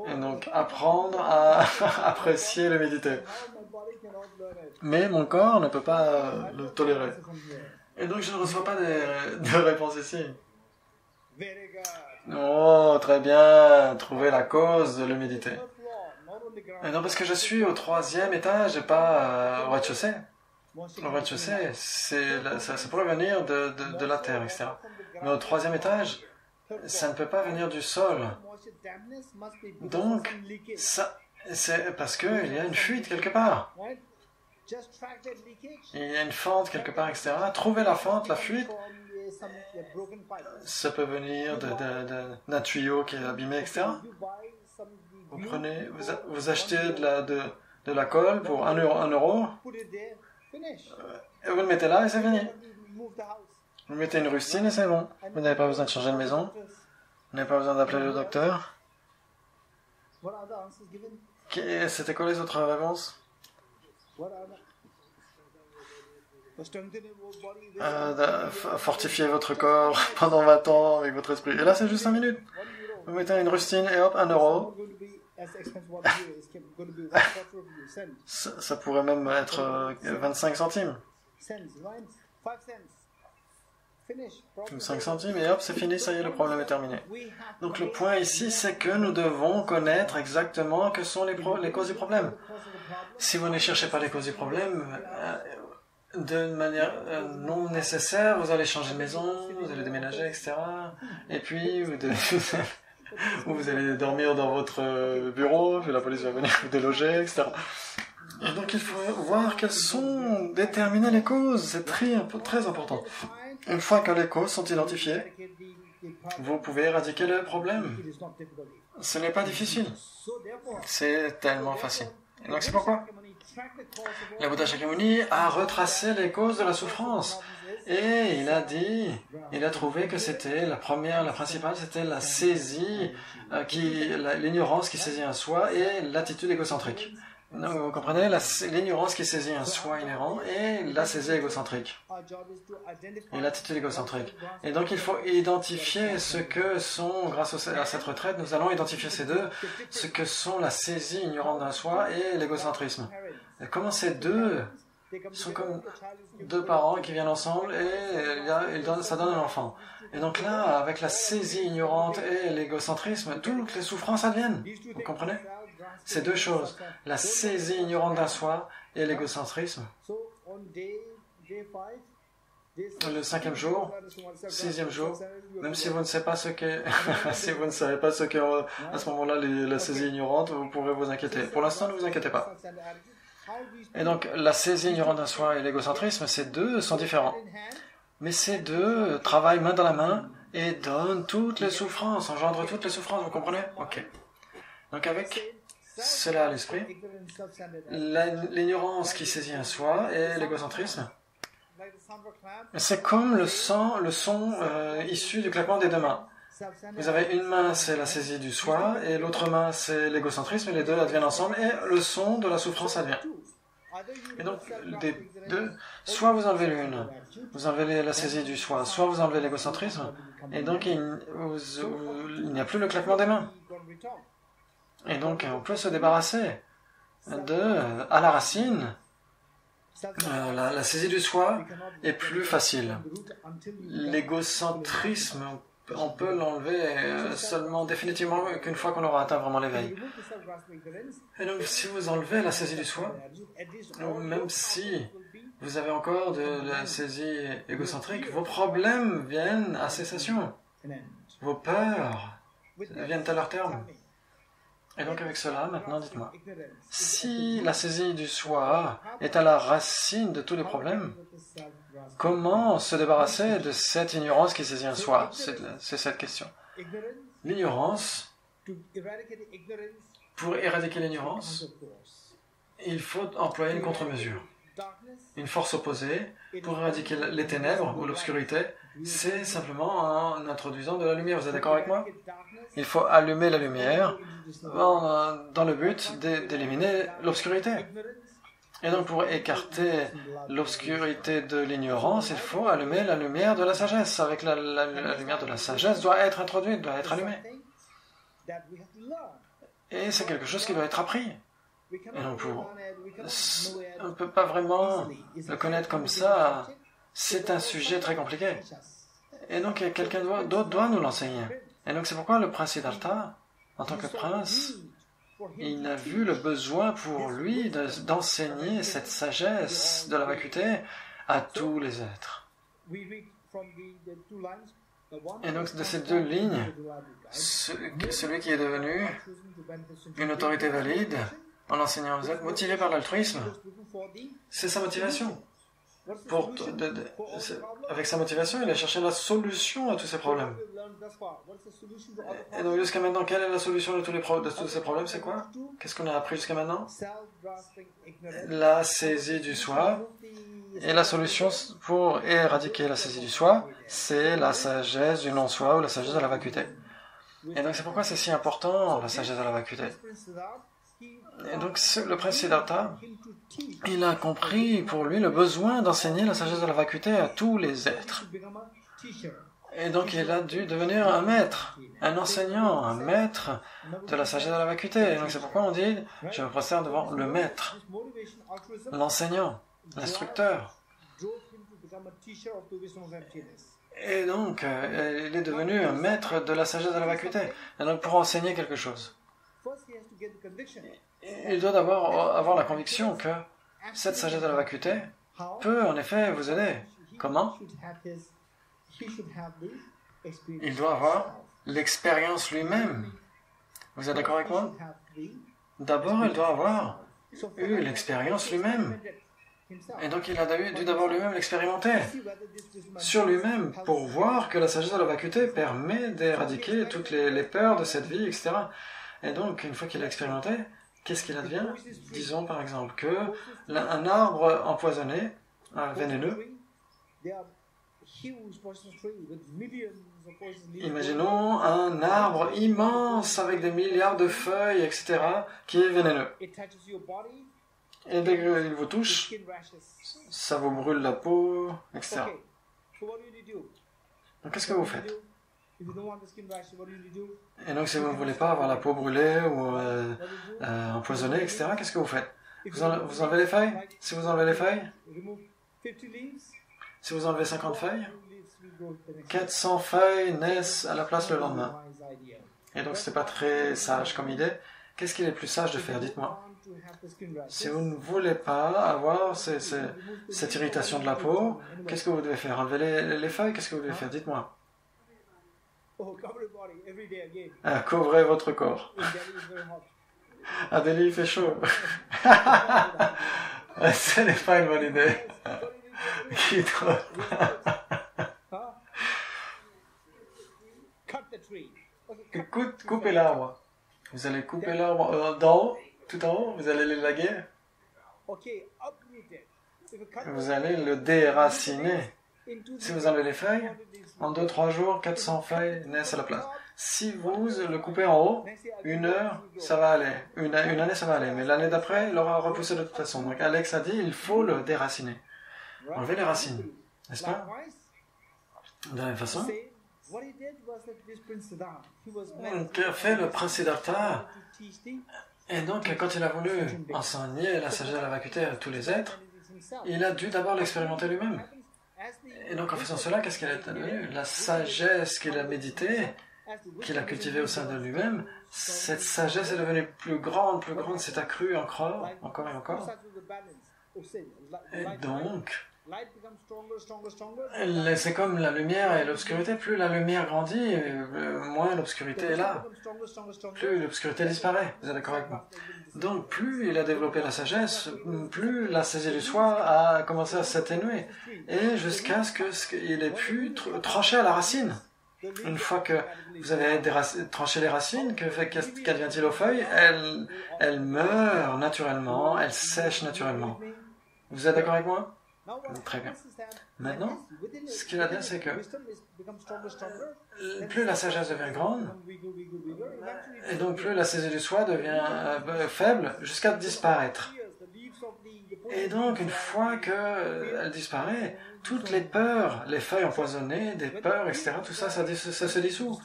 Et donc apprendre à apprécier le méditer. Mais mon corps ne peut pas le tolérer. Et donc je ne reçois pas de réponse ici. Oh, très bien, trouver la cause de le méditer. Et non, parce que je suis au 3e étage et pas au rez-de-chaussée. Au rez-de-chaussée, ça pourrait venir de la terre, etc. Mais au 3e étage, ça ne peut pas venir du sol. Donc, c'est parce qu'il y a une fuite quelque part. Il y a une fente quelque part, etc. Trouvez la fente, la fuite. Ça peut venir d'un tuyau qui est abîmé, etc. Vous achetez de la colle pour 1 euro, et vous le mettez là et c'est fini. Vous mettez une rustine et c'est bon. Vous n'avez pas besoin de changer de maison. Vous n'avez pas besoin d'appeler le docteur. C'était quoi les autres réponses? Fortifier votre corps pendant 20 ans avec votre esprit. Et là, c'est juste 5 minutes. Vous mettez une rustine et hop, 1 euro. Ça pourrait même être 25 centimes. 5 centimes et hop, c'est fini, ça y est, le problème est terminé. Donc le point ici, c'est que nous devons connaître exactement que sont les causes du problème. Si vous ne cherchez pas les causes du problème, d'une manière non nécessaire, vous allez changer de maison, vous allez déménager, etc. Et puis, vous allez dormir dans votre bureau, puis la police va venir vous déloger, etc. Et donc il faut voir quelles sont déterminées les causes, c'est très important. Une fois que les causes sont identifiées, vous pouvez éradiquer le problème. Ce n'est pas difficile. C'est tellement facile. Et donc c'est pourquoi le Bouddha Shakyamuni a retracé les causes de la souffrance. Et il a trouvé que c'était la principale, c'était la saisie, l'ignorance qui saisit un soi et l'attitude égocentrique. Donc, vous comprenez, l'ignorance qui saisit un soi inhérent et la saisie égocentrique. Et l'attitude égocentrique. Et donc il faut identifier ce que sont, grâce à cette retraite, nous allons identifier ces deux, ce que sont la saisie ignorante d'un soi et l'égocentrisme. Et comment ces deux sont comme deux parents qui viennent ensemble et ça donne un enfant. Et donc là, avec la saisie ignorante et l'égocentrisme, toutes les souffrances adviennent. Vous comprenez? Ces deux choses, la saisie ignorante d'un soi et l'égocentrisme. Le 5e jour, 6e jour, même si vous ne savez pas ce qu'est, si vous ne savez pas ce qu'est à ce moment-là la saisie ignorante, vous pourrez vous inquiéter. Pour l'instant, ne vous inquiétez pas. Et donc, la saisie ignorante d'un soi et l'égocentrisme, ces deux sont différents. Mais ces deux travaillent main dans la main et donnent toutes les souffrances, engendrent toutes les souffrances, vous comprenez? Ok. Donc avec cela à l'esprit, l'ignorance qui saisit un soi et l'égocentrisme, c'est comme le son issu du claquement des deux mains. Vous avez une main, c'est la saisie du soi, et l'autre main, c'est l'égocentrisme, et les deux adviennent ensemble, et le son de la souffrance advient. Et donc, des deux, soit vous enlevez l'une, vous enlevez la saisie du soi, soit vous enlevez l'égocentrisme, et donc il n'y a plus le claquement des mains. Et donc, on peut se débarrasser à la racine. La saisie du soi est plus facile. L'égocentrisme, on peut l'enlever seulement définitivement qu'une fois qu'on aura atteint vraiment l'éveil. Et donc, si vous enlevez la saisie du soi, même si vous avez encore de la saisie égocentrique, vos problèmes viennent à cessation. Vos peurs viennent à leur terme. Et donc avec cela, maintenant dites-moi, si la saisie du soi est à la racine de tous les problèmes, comment se débarrasser de cette ignorance qui saisit un soi? C'est cette question. L'ignorance, pour éradiquer l'ignorance, il faut employer une contre-mesure. Une force opposée, pour éradiquer les ténèbres ou l'obscurité, c'est simplement en introduisant de la lumière. Vous êtes d'accord avec moi? Il faut allumer la lumière dans le but d'éliminer l'obscurité. Et donc pour écarter l'obscurité de l'ignorance, il faut allumer la lumière de la sagesse. Avec la lumière de la sagesse doit être introduite, doit être allumée. Et c'est quelque chose qui doit être appris. Et donc on ne peut pas vraiment le connaître comme ça. C'est un sujet très compliqué. Et donc quelqu'un d'autre doit nous l'enseigner. Et donc c'est pourquoi le prince Siddhartha, en tant que prince, il a vu le besoin pour lui d'enseigner cette sagesse de la vacuité à tous les êtres. Et donc de ces deux lignes, celui qui est devenu une autorité valide en enseignant aux êtres, motivé par l'altruisme, c'est sa motivation. Avec sa motivation, il a cherché la solution à tous ces problèmes. Et donc jusqu'à maintenant, quelle est la solution de tous ces problèmes? C'est quoi? Qu'est-ce qu'on a appris jusqu'à maintenant? La saisie du soi. Et la solution pour éradiquer la saisie du soi, c'est la sagesse du non-soi ou la sagesse de la vacuité. Et donc c'est pourquoi c'est si important, la sagesse de la vacuité. Et donc le prince Siddhartha, il a compris pour lui le besoin d'enseigner la sagesse de la vacuité à tous les êtres. Et donc il a dû devenir un maître, un enseignant, un maître de la sagesse de la vacuité. Et donc c'est pourquoi on dit, je me prosterne devant le maître, l'enseignant, l'instructeur. Et donc il est devenu un maître de la sagesse de la vacuité. Et donc pour enseigner quelque chose, il doit d'abord avoir la conviction que cette sagesse de la vacuité peut en effet vous aider. Comment? Il doit avoir l'expérience lui-même. Vous êtes d'accord avec moi? D'abord, il doit avoir eu l'expérience lui-même. Et donc, il a dû d'abord lui-même l'expérimenter sur lui-même pour voir que la sagesse de la vacuité permet d'éradiquer toutes les peurs de cette vie, etc. Et donc, une fois qu'il l'a expérimenté, qu'est-ce qu'il advient? Disons par exemple que un arbre empoisonné, vénéneux, imaginons un arbre immense avec des milliards de feuilles, etc., qui est vénéneux. Et dès qu'il vous touche, ça vous brûle la peau, etc. Donc qu'est-ce que vous faites? Et donc si vous ne voulez pas avoir la peau brûlée ou empoisonnée, etc., qu'est-ce que vous faites? Vous enlevez les feuilles? Si vous enlevez les feuilles, si vous enlevez 50 feuilles, 400 feuilles naissent à la place le lendemain. Et donc ce n'est pas très sage comme idée. Qu'est-ce qu'il est plus sage de faire? Dites-moi. Si vous ne voulez pas avoir cette irritation de la peau, qu'est-ce que vous devez faire? Enlever les feuilles? Qu'est-ce que vous devez faire? Dites-moi. Couvrez votre corps. À Delhi, il fait chaud. Ce n'est pas une bonne idée. Coupez l'arbre. Vous allez couper l'arbre d'en haut, tout en haut, vous allez l'élaguer. Vous allez le déraciner. Si vous enlevez les feuilles, en 2-3 jours, 400 feuilles naissent à la place. Si vous le coupez en haut, 1 heure, ça va aller. Une année, ça va aller. Mais l'année d'après, il aura repoussé de toute façon. Donc Alex a dit, il faut le déraciner. Enlever les racines, n'est-ce pas? De la même façon, qu'a fait le prince Siddhartha? Et donc, quand il a voulu enseigner la sagesse de la vacuité à tous les êtres, il a dû d'abord l'expérimenter lui-même. Et donc, en faisant cela, qu'est-ce qu'il a devenu? La sagesse qu'il a méditée, qu'il a cultivée au sein de lui-même, cette sagesse est devenue plus grande, s'est accrue encore et encore. Et donc, c'est comme la lumière et l'obscurité. Plus la lumière grandit, moins l'obscurité est là. Plus l'obscurité disparaît. Vous êtes d'accord avec moi? Donc, plus il a développé la sagesse, plus la saisie du soi a commencé à s'atténuer. Et jusqu'à ce qu'il ait pu trancher à la racine. Une fois que vous avez tranché les racines, qu'advient-il aux feuilles? Elles meurent naturellement, elles sèchent naturellement. Vous êtes d'accord avec moi? Très bien. Maintenant, ce qu'il a dit, c'est que plus la sagesse devient grande, et donc plus la saisie du soi devient faible, jusqu'à disparaître. Et donc, une fois qu'elle disparaît, toutes les peurs, les feuilles empoisonnées, des peurs, etc., tout ça, ça se dissout.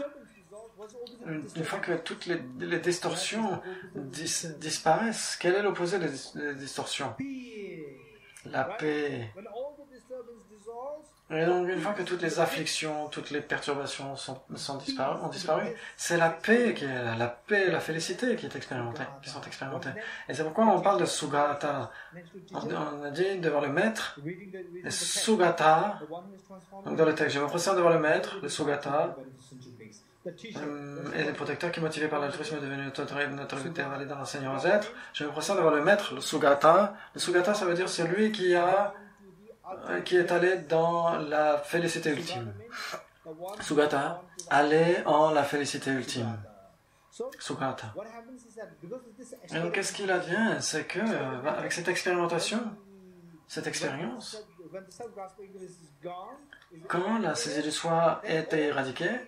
Une fois que toutes les distorsions disparaissent, quel est l'opposé des distorsions? La paix. Et donc, une fois que toutes les afflictions, toutes les perturbations ont disparu, c'est la paix qui est là, la paix et la félicité qui sont expérimentées. Et c'est pourquoi on parle de Sugata. On a dit devant le maître, et Sugata, donc dans le texte, je me procède devant le maître, le Sugata, et les protecteurs qui, motivés par l'altruisme, est devenu notre autorité à dans l'enseignement aux êtres. Je me procède devant le maître, le Sugata. Le Sugata, ça veut dire celui qui est allé dans la félicité ultime. Sugata, aller en la félicité ultime. Sugata. Et donc, qu'est-ce qu'il advient? C'est que, avec cette expérimentation, cette expérience, quand la saisie du soi est éradiquée,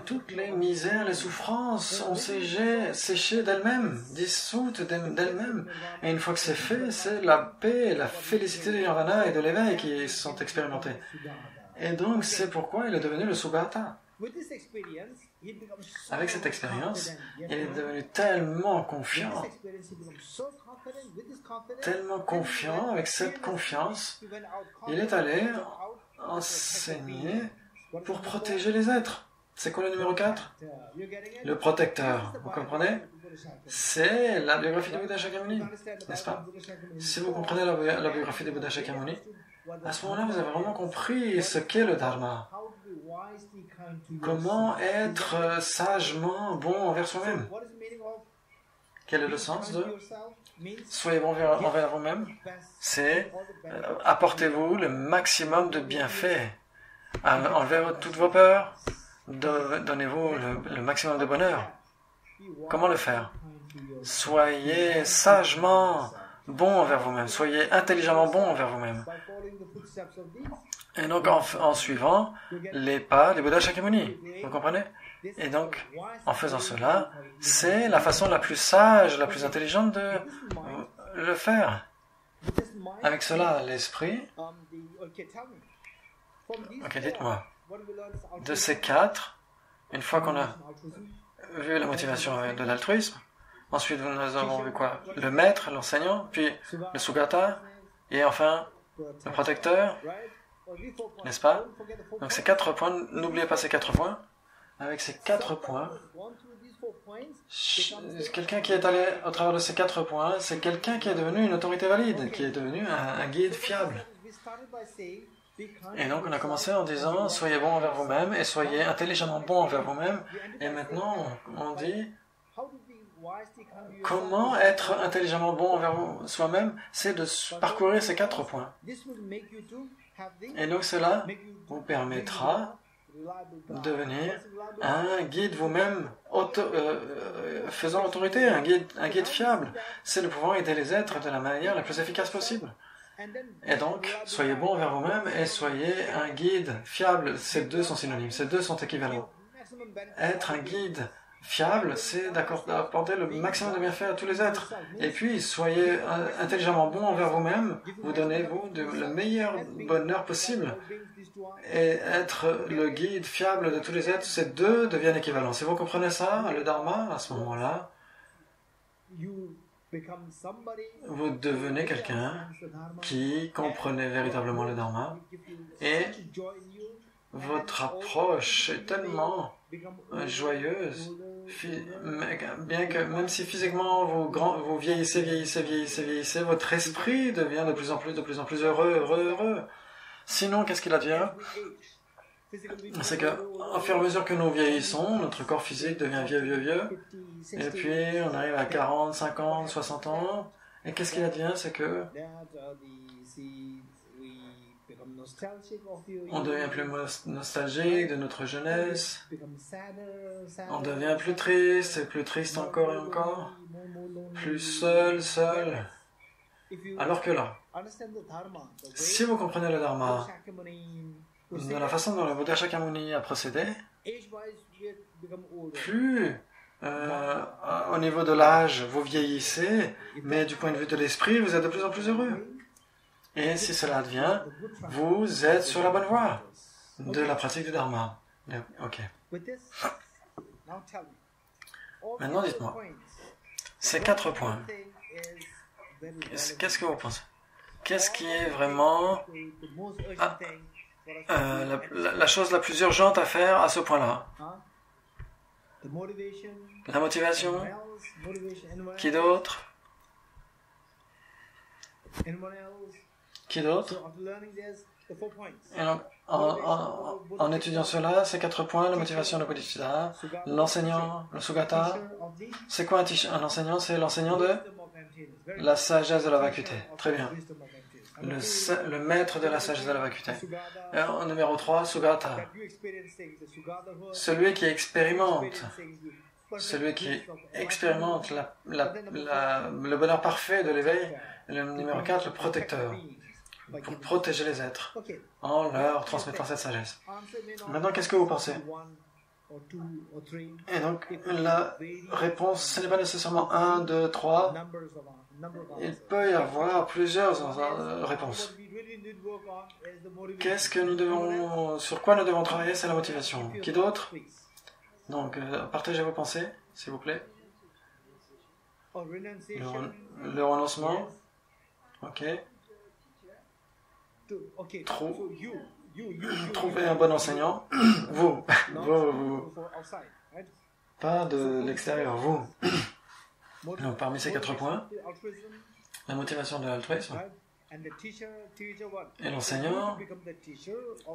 toutes les misères, les souffrances ont séché d'elles-mêmes, dissoutes d'elles-mêmes. Et une fois que c'est fait, c'est la paix, la félicité du nirvana et de l'éveil qui sont expérimentés. Et donc, c'est pourquoi il est devenu le Sugata. Avec cette expérience, il est devenu tellement confiant, avec cette confiance, il est allé enseigner pour protéger les êtres. C'est quoi le numéro 4? Le protecteur. Vous comprenez? C'est la biographie de Buddha Shakyamuni, n'est-ce pas? Si vous comprenez la biographie de Buddha Shakyamuni, à ce moment-là, vous avez vraiment compris ce qu'est le Dharma. Comment être sagement bon envers soi-même. Quel est le sens de soyez bon envers vous-même? C'est apportez-vous le maximum de bienfaits. Enlevez toutes vos peurs. Donnez-vous le maximum de bonheur. Comment le faire? Soyez sagement bon envers vous-même. Soyez intelligemment bon envers vous-même. Et donc, en suivant les pas du Bouddha Shakyamuni. Vous comprenez? Et donc, en faisant cela, c'est la façon la plus sage, la plus intelligente de le faire. Avec cela, l'esprit... Ok, dites-moi. De ces 4, une fois qu'on a vu la motivation de l'altruisme, ensuite nous avons vu quoi? Le maître, l'enseignant, puis le Sugata, et enfin le protecteur, n'est-ce pas? Donc ces 4 points, n'oubliez pas ces 4 points. Avec ces 4 points, Quelqu'un qui est allé au travers de ces 4 points, c'est quelqu'un qui est devenu une autorité valide, qui est devenu un guide fiable. Et donc on a commencé en disant « Soyez bon envers vous-même et soyez intelligemment bon envers vous-même ». Et maintenant on dit « Comment être intelligemment bon envers soi-même ?» C'est de parcourir ces 4 points. Et donc cela vous permettra de devenir un guide vous-même faisant l'autorité, un guide fiable. C'est de pouvoir aider les êtres de la manière la plus efficace possible. Et donc, soyez bon envers vous-même et soyez un guide fiable. Ces deux sont synonymes, ces deux sont équivalents. Être un guide fiable, c'est d'apporter le maximum de bienfaits à tous les êtres. Et puis, soyez intelligemment bon envers vous-même, vous donnez-vous le meilleur bonheur possible. Et être le guide fiable de tous les êtres, ces deux deviennent équivalents. Si vous comprenez ça, le Dharma, à ce moment-là, vous devenez quelqu'un qui comprenait véritablement le Dharma et votre approche est tellement joyeuse, bien que même si physiquement vous vieillissez, votre esprit devient de plus en plus heureux. Sinon, qu'est-ce qu'il advient? C'est qu'au fur et à mesure que nous vieillissons, notre corps physique devient vieux, et puis on arrive à 40, 50, 60 ans, et qu'est-ce qu'il advient? C'est que on devient plus nostalgique de notre jeunesse, on devient plus triste, et plus triste encore et encore, plus seul. Alors que là, si vous comprenez le Dharma, de la façon dont le Bouddha Shakyamuni a procédé, plus au niveau de l'âge, vous vieillissez, mais du point de vue de l'esprit, vous êtes de plus en plus heureux. Et si cela advient, vous êtes sur la bonne voie de la pratique du Dharma. Ok. Maintenant, dites-moi, ces 4 points, qu'est-ce que vous pensez? Qu'est-ce qui est vraiment la chose la plus urgente à faire à ce point-là? La motivation? Qui d'autre? Qui d'autre? Et donc, en étudiant cela, ces 4 points, la motivation, le bodhicitta, l'enseignant, le sugata. C'est quoi un enseignant? C'est l'enseignant de la sagesse de la vacuité. Très bien. Le maître de la sagesse de la vacuité. En numéro 3, sugata. Celui qui expérimente. Celui qui expérimente le bonheur parfait de l'éveil. Le numéro 4, le protecteur. Pour protéger les êtres en leur transmettant cette sagesse. Maintenant, qu'est-ce que vous pensez? Et donc, la réponse, ce n'est pas nécessairement 1, 2, 3. Il peut y avoir plusieurs réponses. Sur quoi nous devons travailler? C'est la motivation. Qui d'autre? Donc, partagez vos pensées, s'il vous plaît. Le renoncement. Ok. Trouvez un bon enseignant. Vous. Pas de l'extérieur, vous. Donc, parmi ces 4 points, la motivation de l'altruisme et l'enseignant,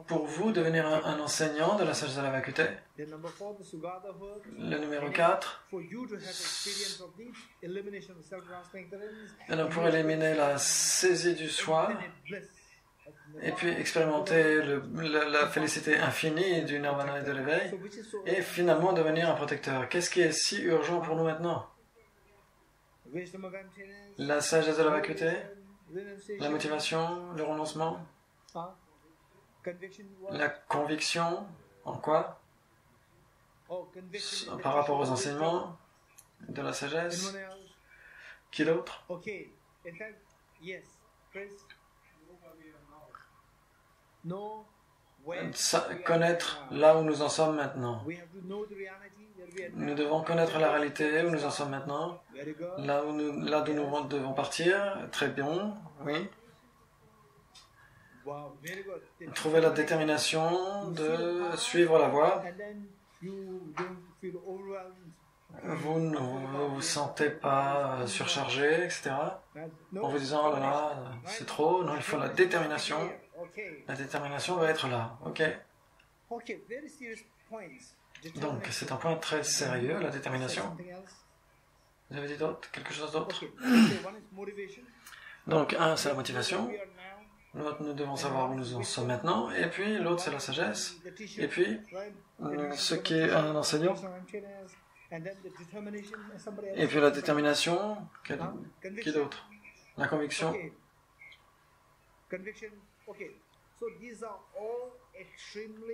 pour vous devenir un enseignant de la sagesse de la vacuité. Le numéro 4, alors pour éliminer la saisie du soi et puis expérimenter la félicité infinie du nirvana et de l'éveil et finalement devenir un protecteur. Qu'est-ce qui est si urgent pour nous maintenant? La sagesse de la vacuité, la motivation, le renoncement, la conviction, en quoi? Par rapport aux enseignements de la sagesse. Qui d'autre? Connaître là où nous en sommes maintenant. Nous devons connaître la réalité où nous en sommes maintenant, là d'où nous devons partir. Très bien, oui. Trouver la détermination de suivre la voie. vous ne vous sentez pas surchargé, etc. En vous disant, oh là là, c'est trop. Non, il faut la détermination. La détermination va être là. Ok. Donc, c'est un point très sérieux, la détermination. Vous avez dit quelque chose d'autre? Donc, un, c'est la motivation. L'autre, nous devons savoir où nous en sommes maintenant. Et puis, l'autre, c'est la sagesse. Et puis, ce qui est un enseignant. Et puis, la détermination. Qui d'autre? La conviction.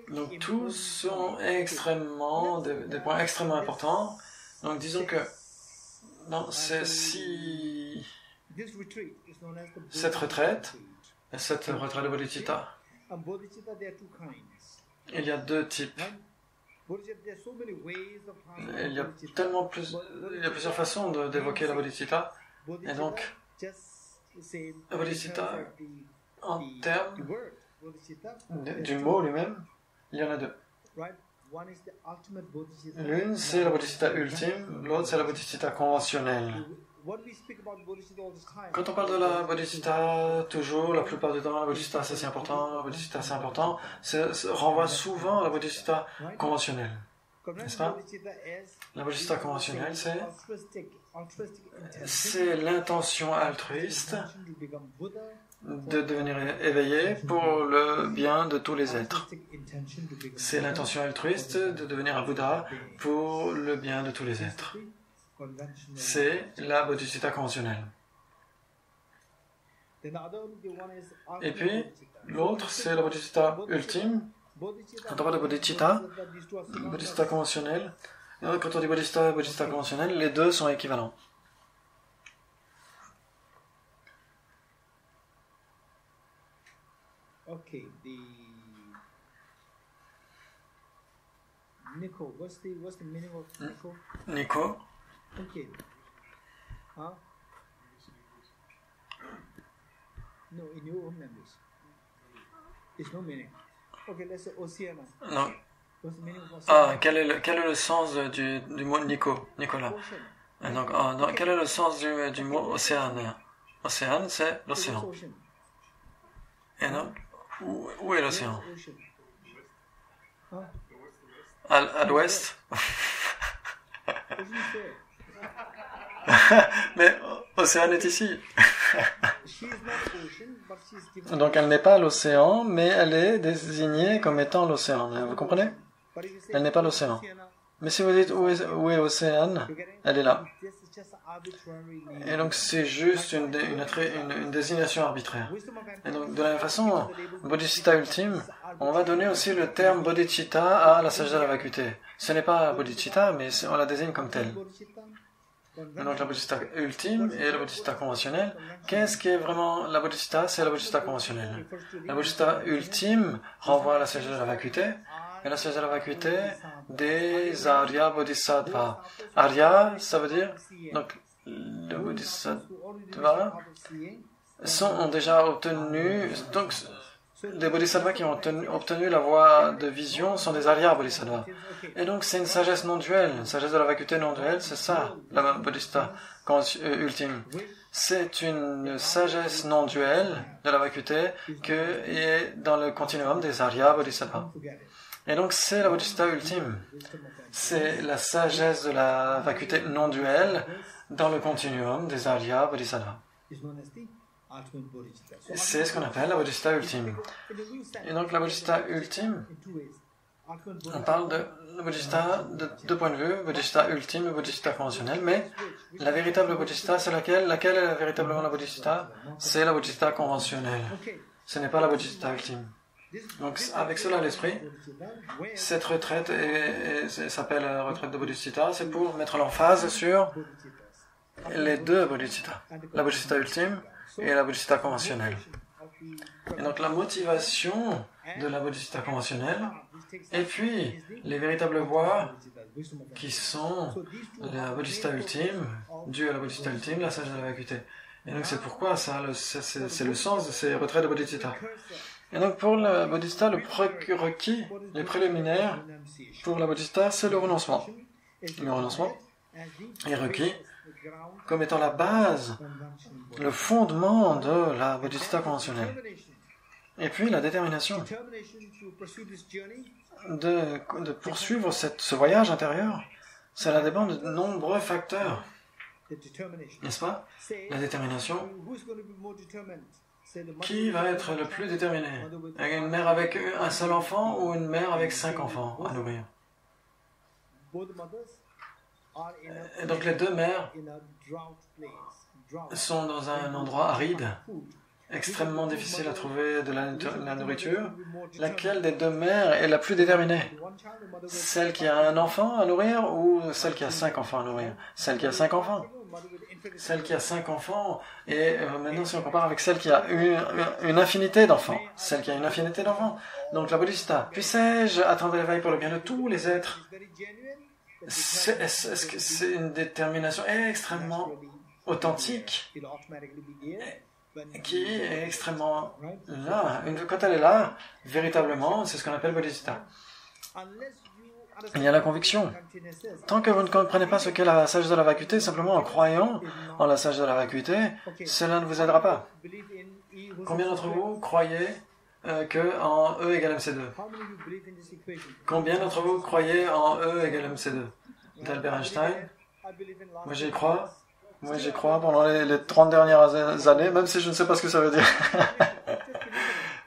Donc, tous sont extrêmement, des points extrêmement importants. Donc, disons que si cette retraite de bodhicitta, il y a deux types. Il y a plusieurs façons d'évoquer la bodhicitta. Et donc, la bodhicitta, en termes du mot lui-même, il y en a deux. L'une, c'est la bodhicitta ultime, l'autre, c'est la bodhicitta conventionnelle. Quand on parle de la bodhicitta, toujours, la plupart du temps, la bodhicitta c'est assez important, la bodhicitta c'est important, ça renvoie souvent à la bodhicitta conventionnelle. N'est-ce pas? La bodhicitta conventionnelle, c'est l'intention altruiste de devenir éveillé pour le bien de tous les êtres. C'est l'intention altruiste de devenir un Bouddha pour le bien de tous les êtres. C'est la bodhicitta conventionnelle. Et puis, l'autre, c'est la bodhicitta ultime. Quand on parle de bodhicitta conventionnelle, quand on dit bodhicitta conventionnelle, les deux sont équivalents. Okay, Nico, what's the meaning of Nico? Nico. Okay. Huh? No, in your own language. There's no meaning. Okay, let's say Oceana. Non. What's the meaning of Oceana? Quel est le sens du mot Nicolas? Donc, quel est le sens du mot océane? Océane, c'est l'océan. Et donc, où est l'océan? À l'ouest? Mais Océane est ici. Donc elle n'est pas l'océan, mais elle est désignée comme étant l'océan. Vous comprenez? Elle n'est pas l'océan. Mais si vous dites où est Océane, elle est là. Et donc c'est juste une désignation arbitraire. Et donc de la même façon, bodhicitta ultime, on va donner aussi le terme bodhicitta à la sagesse de la vacuité. Ce n'est pas bodhicitta, mais on la désigne comme telle. Et donc la bodhicitta ultime et la bodhicitta conventionnelle. Qu'est-ce qui est vraiment la bodhicitta? C'est la bodhicitta conventionnelle. La bodhicitta ultime renvoie à la sagesse de la vacuité. Et la sagesse de la vacuité des Arya Bodhisattvas. Arya, ça veut dire, donc, les Bodhisattvas ont déjà obtenu, donc, les Bodhisattvas qui ont obtenu la voie de vision sont des Arya Bodhisattvas. Et donc, c'est une sagesse non duelle, une sagesse de la vacuité non duelle, c'est ça, la Bodhicitta ultime. C'est une sagesse non duelle de la vacuité qui est dans le continuum des Arya Bodhisattvas. Et donc, c'est la bodhicitta ultime. C'est la sagesse de la vacuité non duelle dans le continuum des Arya Bodhisattvas. C'est ce qu'on appelle la bodhicitta ultime. Et donc, la bodhicitta ultime, on parle de la bodhicitta de deux points de vue, bodhicitta ultime et bodhicitta conventionnelle, mais la véritable bodhicitta, c'est laquelle est véritablement la bodhicitta? C'est la bodhicitta conventionnelle. Ce n'est pas la bodhicitta ultime. Donc, avec cela à l'esprit, cette retraite s'appelle retraite de bodhicitta, c'est pour mettre l'emphase sur les deux bodhicittas, la bodhicitta ultime et la bodhicitta conventionnelle. Et donc, la motivation de la bodhicitta conventionnelle, et puis les véritables voies qui sont la bodhicitta ultime, due à la bodhicitta ultime, la sagesse de la vacuité. Et donc, c'est pourquoi c'est le sens de ces retraites de bodhicitta. Et donc pour la bodhicitta, le prérequis, les préliminaires pour la bodhicitta, c'est le renoncement. Le renoncement, est requis comme étant la base, le fondement de la bodhisattva conventionnelle. Et puis la détermination de poursuivre ce voyage intérieur, cela dépend de nombreux facteurs, n'est-ce pas? La détermination. Qui va être le plus déterminé? Une mère avec un seul enfant ou une mère avec 5 enfants à nourrir? Et donc les deux mères sont dans un endroit aride, extrêmement difficile à trouver de la nourriture. Laquelle des deux mères est la plus déterminée? Celle qui a un enfant à nourrir ou celle qui a 5 enfants à nourrir? Celle qui a 5 enfants. Celle qui a 5 enfants, et maintenant si on compare avec celle qui a une infinité d'enfants, celle qui a une infinité d'enfants, donc la bodhisattva, puissais-je atteindre l'éveil pour le bien de tous les êtres? Est-ce que c'est une détermination extrêmement authentique, qui est extrêmement là? Quand elle est là, véritablement, c'est ce qu'on appelle bodhisattva. Il y a la conviction. Tant que vous ne comprenez pas ce qu'est la sagesse de la vacuité, simplement en croyant en la sagesse de la vacuité, cela ne vous aidera pas. Combien d'entre vous croyez que en E égale MC2? Combien d'entre vous croyez en E égale MC2 d'Albert Einstein? Moi j'y crois. Moi j'y crois pendant les 30 dernières années, même si je ne sais pas ce que ça veut dire.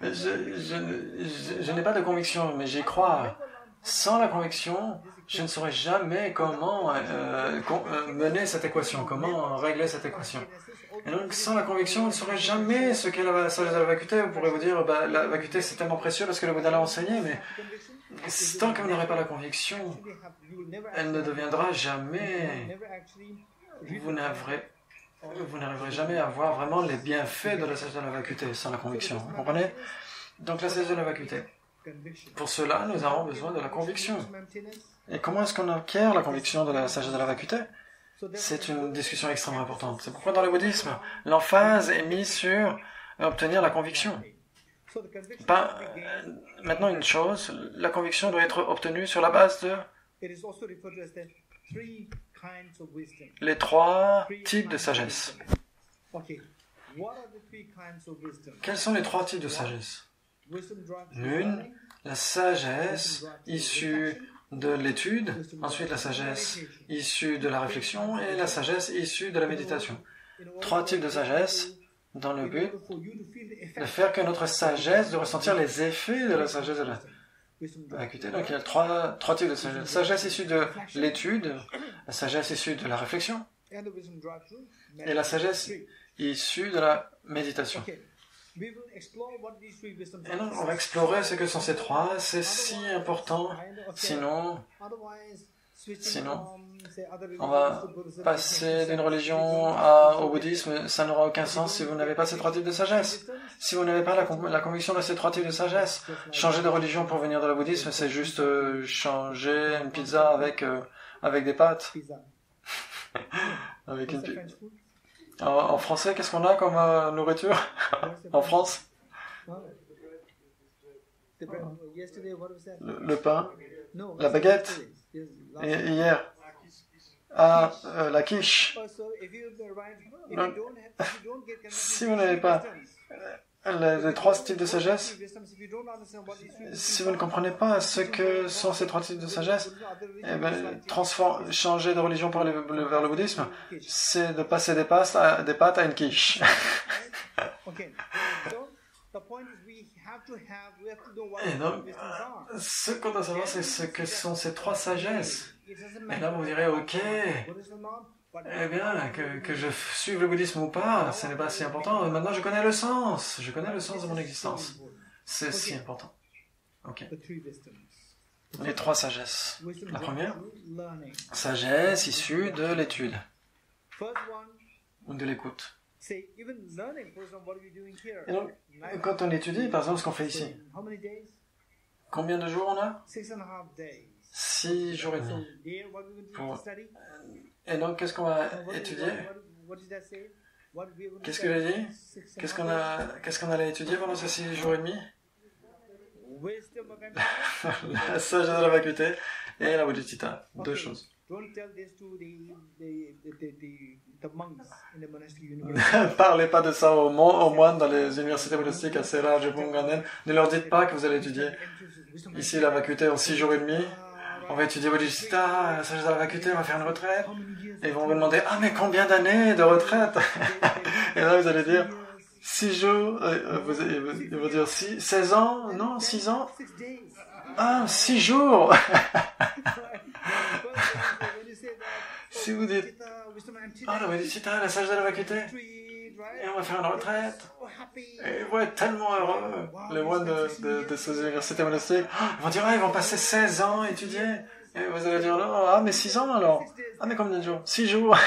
Je n'ai pas de conviction, mais j'y crois. Sans la conviction, je ne saurais jamais comment mener cette équation, comment régler cette équation. Et donc, sans la conviction, on ne saurait jamais ce qu'est la sagesse de la vacuité. Vous pourrez vous dire, la vacuité c'est tellement précieux parce que le Bouddha l'a enseigné, mais tant que vous n'aurez pas la conviction, elle ne deviendra jamais... Vous n'arriverez jamais à voir vraiment les bienfaits de la sagesse de la vacuité sans la conviction. Vous comprenez? Donc, la sagesse de la vacuité. Pour cela, nous avons besoin de la conviction. Et comment est-ce qu'on acquiert la conviction de la sagesse de la vacuité? C'est une discussion extrêmement importante. C'est pourquoi dans le bouddhisme, l'emphase est mise sur obtenir la conviction. Maintenant, une chose, la conviction doit être obtenue sur la base de les 3 types de sagesse. Quels sont les 3 types de sagesse? L'une, la sagesse issue de l'étude, ensuite la sagesse issue de la réflexion et la sagesse issue de la méditation. 3 types de sagesse dans le but de faire que notre sagesse, de ressentir les effets de la sagesse de la vacuité. Donc il y a 3 types de sagesse. La sagesse issue de l'étude, la sagesse issue de la réflexion et la sagesse issue de la méditation. Et donc, on va explorer ce que sont ces 3. C'est si important. Sinon, on va passer d'une religion au bouddhisme. Ça n'aura aucun sens si vous n'avez pas ces 3 types de sagesse. Si vous n'avez pas la conviction de ces 3 types de sagesse, changer de religion pour venir dans le bouddhisme, c'est juste changer une pizza avec des pâtes. Avec une pizza. En français, qu'est-ce qu'on a comme nourriture en France? Le pain, la baguette, et hier, la quiche. Donc, si vous n'avez pas les 3 types de sagesse, si vous ne comprenez pas ce que sont ces 3 types de sagesse, eh ben, changer de religion pour aller vers le bouddhisme, c'est de passer des pâtes à une quiche. Et donc, ce qu'on doit savoir, c'est ce que sont ces 3 sagesses. Et là, vous direz, ok, eh bien, que je suive le bouddhisme ou pas, ce n'est pas si important. Maintenant, je connais le sens. Je connais le sens de mon existence. C'est si important. Ok. Les 3 sagesses. La première, sagesse issue de l'étude ou de l'écoute. Et donc, quand on étudie, par exemple, ce qu'on fait ici, combien de jours on a? 6 jours et demi. Et donc, qu'est-ce qu'on va étudier? Qu'est-ce que j'ai dit? Qu'est-ce qu'on allait étudier pendant ces 6 jours et demi? La sagesse de la vacuité et la bodhicitta. 2 choses. Parlez pas de ça aux moines dans les universités monastiques à Seraj et Bunganen. Ne leur dites pas que vous allez étudier ici la vacuité en 6 jours et demi. On va étudier Bodhicitta, la sagesse de la vacuité, on va faire une retraite. Et ils vont vous demander, ah mais combien d'années de retraite? Et là vous allez dire, 6 jours, ils vont dire 16 ans, non, 6 ans? Ah, 6 jours! Si vous dites, ah la Bodhicitta, la sagesse de la vacuité, et on va faire une retraite. Et ils vont être tellement heureux, les moines de ces universités monastiques. Ils vont dire, ah, ils vont passer 16 ans à étudier. Et vous allez dire, non, ah, mais 6 ans alors. Ah, mais combien de jours? 6 jours.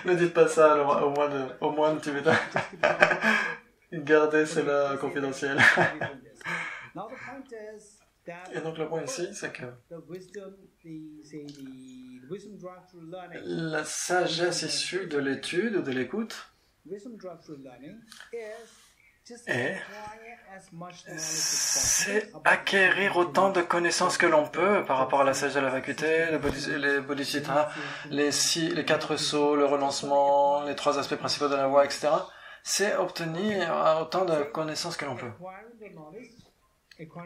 Ne dites pas ça alors, aux moines tibétains. Gardez cela confidentiel. Et donc le point ici, c'est que la sagesse issue de l'étude ou de l'écoute c'est acquérir autant de connaissances que l'on peut par rapport à la sagesse de la vacuité, les bodhisattvas, les 4 sceaux, le renoncement, les 3 aspects principaux de la voie, etc. C'est obtenir autant de connaissances que l'on peut.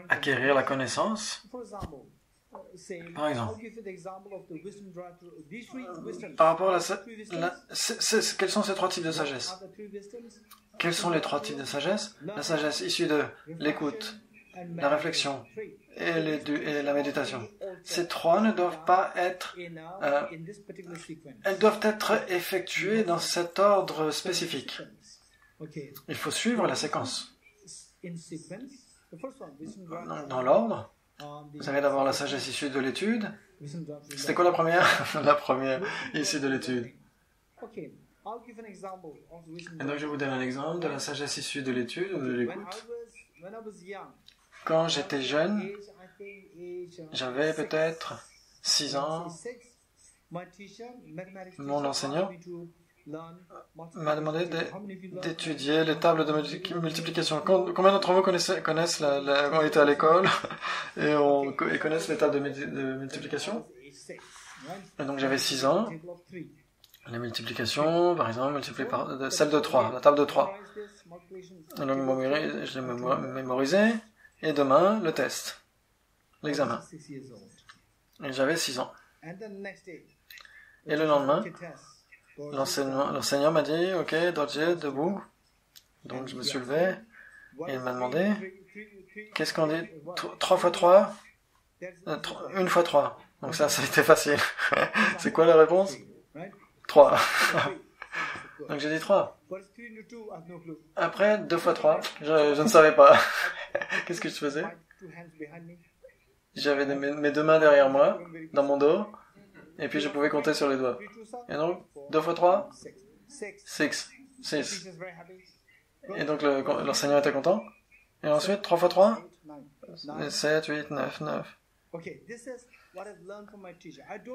Acquérir la connaissance, par exemple, par rapport à quels sont ces 3 types de sagesse? Quels sont les 3 types de sagesse? La sagesse issue de l'écoute, la réflexion et la méditation. Ces 3 ne doivent pas être... elles doivent être effectuées dans cet ordre spécifique. Il faut suivre la séquence. Dans l'ordre, vous avez d'abord la sagesse issue de l'étude. C'était quoi la première? La première issue de l'étude. Et donc je vous donne un exemple de la sagesse issue de l'étude ou de l'écoute. Quand j'étais jeune, j'avais peut-être 6 ans, mon enseignant m'a demandé d'étudier les tables de multiplication. Combien d'entre vous connaissent on était à l'école et connaissent les tables de multiplication? Et donc j'avais 6 ans. La multiplication, par exemple, multipliée par celle de 3, la table de 3. Et donc je l'ai mémorisé. Et demain, le test, l'examen. Et j'avais 6 ans. Et le lendemain, l'enseignant m'a dit, ok, Dorje, debout. Donc je me suis levé et il m'a demandé, qu'est-ce qu'on dit? 3 fois 3? 1 fois 3. Donc ça a été facile. C'est quoi la réponse? 3. Donc j'ai dit 3. Après, 2 fois 3, je ne savais pas. Qu'est-ce que je faisais? J'avais mes 2 mains derrière moi, dans mon dos, et puis je pouvais compter sur les doigts. Et donc, 2 fois 3, 6. Et donc l'enseignant était content. Et ensuite, 3 fois 3, 7, 8, 9.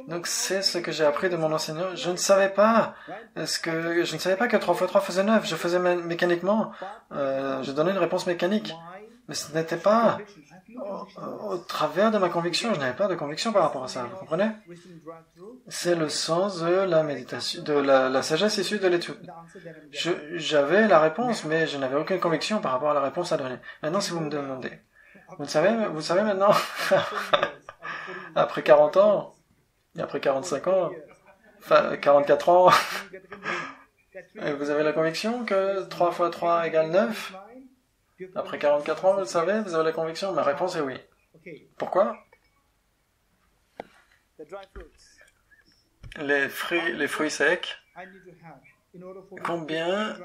Donc c'est ce que j'ai appris de mon enseignant. Je ne savais pas que 3 fois 3 faisait 9. Je faisais mécaniquement. Je donnais une réponse mécanique. Mais ce n'était pas au travers de ma conviction. Je n'avais pas de conviction par rapport à ça. Vous comprenez? C'est le sens de la méditation, de la sagesse issue de l'étude. J'avais la réponse, mais je n'avais aucune conviction par rapport à la réponse à donner. Maintenant, si vous me demandez, vous savez maintenant, après 40 ans, et après 45 ans, enfin 44 ans, et vous avez la conviction que 3 fois 3 égale 9? Après 44 ans, vous le savez, vous avez la conviction? Ma réponse est oui. Pourquoi? Les fruits secs. Combien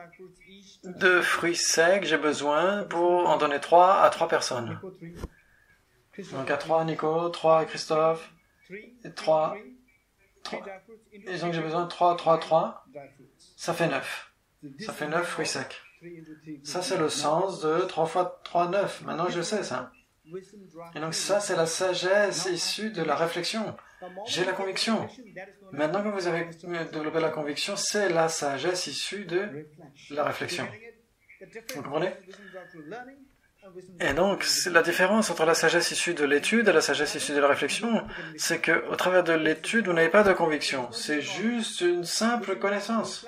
de fruits secs j'ai besoin pour en donner 3 à 3 personnes? Donc à 3 Nico, 3 Christophe, et 3. Et donc j'ai besoin de 3. Ça fait 9. Ça fait 9 fruits secs. Ça c'est le sens de 3 fois 3, 9. Maintenant je sais ça. Et donc ça c'est la sagesse issue de la réflexion. J'ai la conviction. Maintenant que vous avez développé la conviction, c'est la sagesse issue de la réflexion. Vous comprenez? Et donc, la différence entre la sagesse issue de l'étude et la sagesse issue de la réflexion, c'est que au travers de l'étude, vous n'avez pas de conviction. C'est juste une simple connaissance.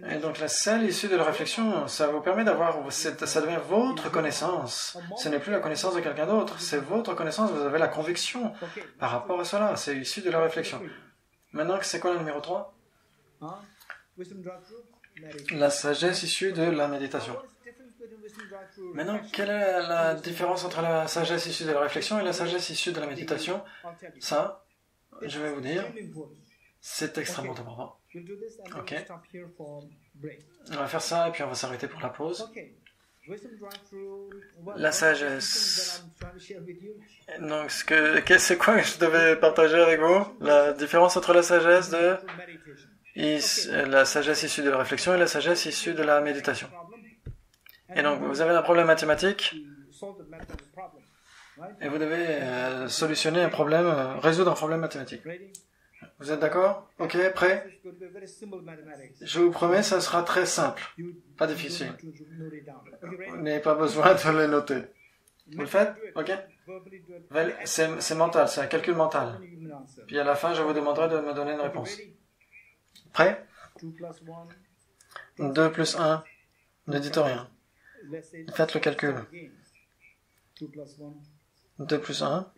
Et donc, la seule issue de la réflexion, ça vous permet d'avoir, ça devient votre connaissance. Ce n'est plus la connaissance de quelqu'un d'autre, c'est votre connaissance, vous avez la conviction par rapport à cela. C'est issu de la réflexion. Maintenant, c'est quoi le numéro 3? La sagesse issue de la méditation. Maintenant, quelle est la différence entre la sagesse issue de la réflexion et la sagesse issue de la méditation? Ça, je vais vous dire, c'est extrêmement important. Ok. On va faire ça et puis on va s'arrêter pour la pause. La sagesse. Donc, c'est quoi que je devais partager avec vous? La différence entre la sagesse la sagesse issue de la réflexion et la sagesse issue de la méditation. Et donc, vous avez un problème mathématique et vous devez solutionner un problème, résoudre un problème mathématique. Vous êtes d'accord? Ok, prêt? Je vous promets, ça sera très simple, pas difficile. Vous n'avez pas besoin de le noter. Vous le faites? Ok? C'est mental, c'est un calcul mental. Puis à la fin, je vous demanderai de me donner une réponse. Prêt? 2 plus 1, ne dites rien. Faites le calcul. 2 plus 1,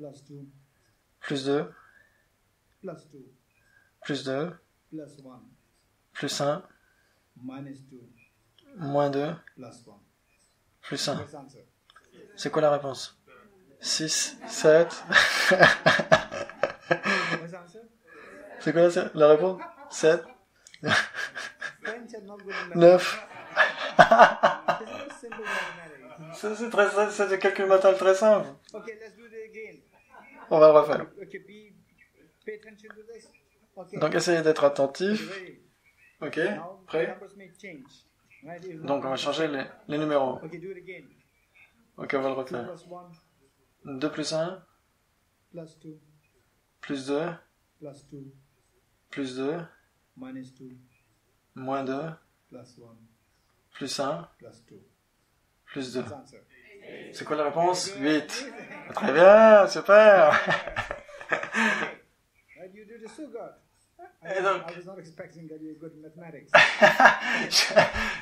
plus 2, plus 2, plus 1, moins 2, plus 1. C'est quoi la réponse? 6, 7. C'est quoi la réponse? 7. 9. C'est du calcul mental très simple. On va le refaire. Donc essayez d'être attentif. Ok, prêt? Donc on va changer les numéros. Ok, on va le refaire. 2 plus 1, plus 2, plus 2, moins 2, plus 1, plus 2. C'est quoi la réponse? 8. Très bien, super. Et donc,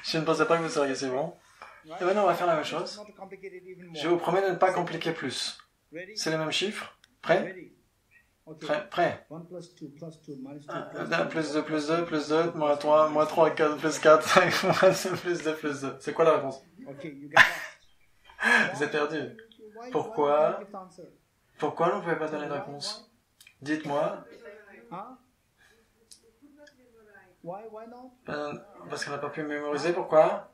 je ne pensais pas que vous seriez si bon. Et maintenant, on va faire la même chose. Je vous promets de ne pas compliquer plus. C'est les mêmes chiffres. Prêt? Prêt? 1 plus 2, plus 2, plus 2, moins 3, 4, plus 4, 5, moins 2, plus 2, plus 2. C'est quoi la réponse? Vous êtes perdu. Pourquoi vous ne pouvez pas donner de réponse? Dites-moi. Parce qu'on n'a pas pu mémoriser. Pourquoi?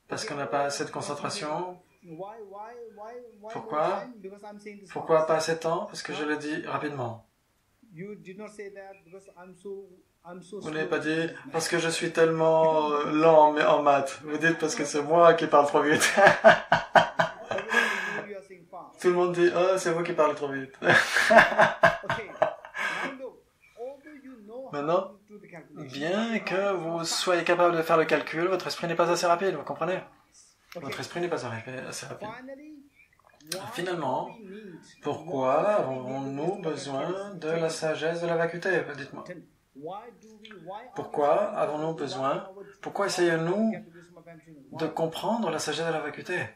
Parce qu'on n'a pas assez de concentration. Pourquoi? Pourquoi pas assez de temps? Parce que je le dis rapidement. Vous n'avez pas dit parce que je suis tellement lent en maths. Vous dites parce que c'est moi qui parle trop vite. Tout le monde dit oh, c'est vous qui parlez trop vite. Maintenant, bien que vous soyez capable de faire le calcul, votre esprit n'est pas assez rapide, vous comprenez? Votre esprit n'est pas assez rapide. Finalement, pourquoi avons-nous besoin de la sagesse de la vacuité? Dites-moi. Pourquoi avons-nous besoin? Pourquoi essayons-nous de comprendre la sagesse de la vacuité?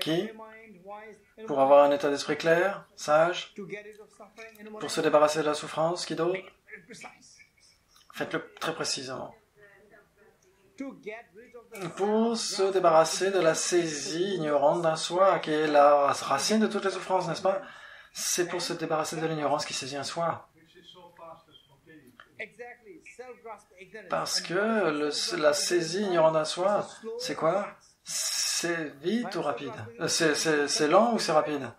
Qui? Pour avoir un état d'esprit clair, sage, pour se débarrasser de la souffrance, qui d'autre? Faites-le très précisément. Pour se débarrasser de la saisie ignorante d'un soi, qui est la racine de toutes les souffrances, n'est-ce pas? C'est pour se débarrasser de l'ignorance qui saisit un soi. Parce que la saisie ignorante d'un soi, c'est quoi? C'est vite ou rapide? C'est lent ou c'est rapide?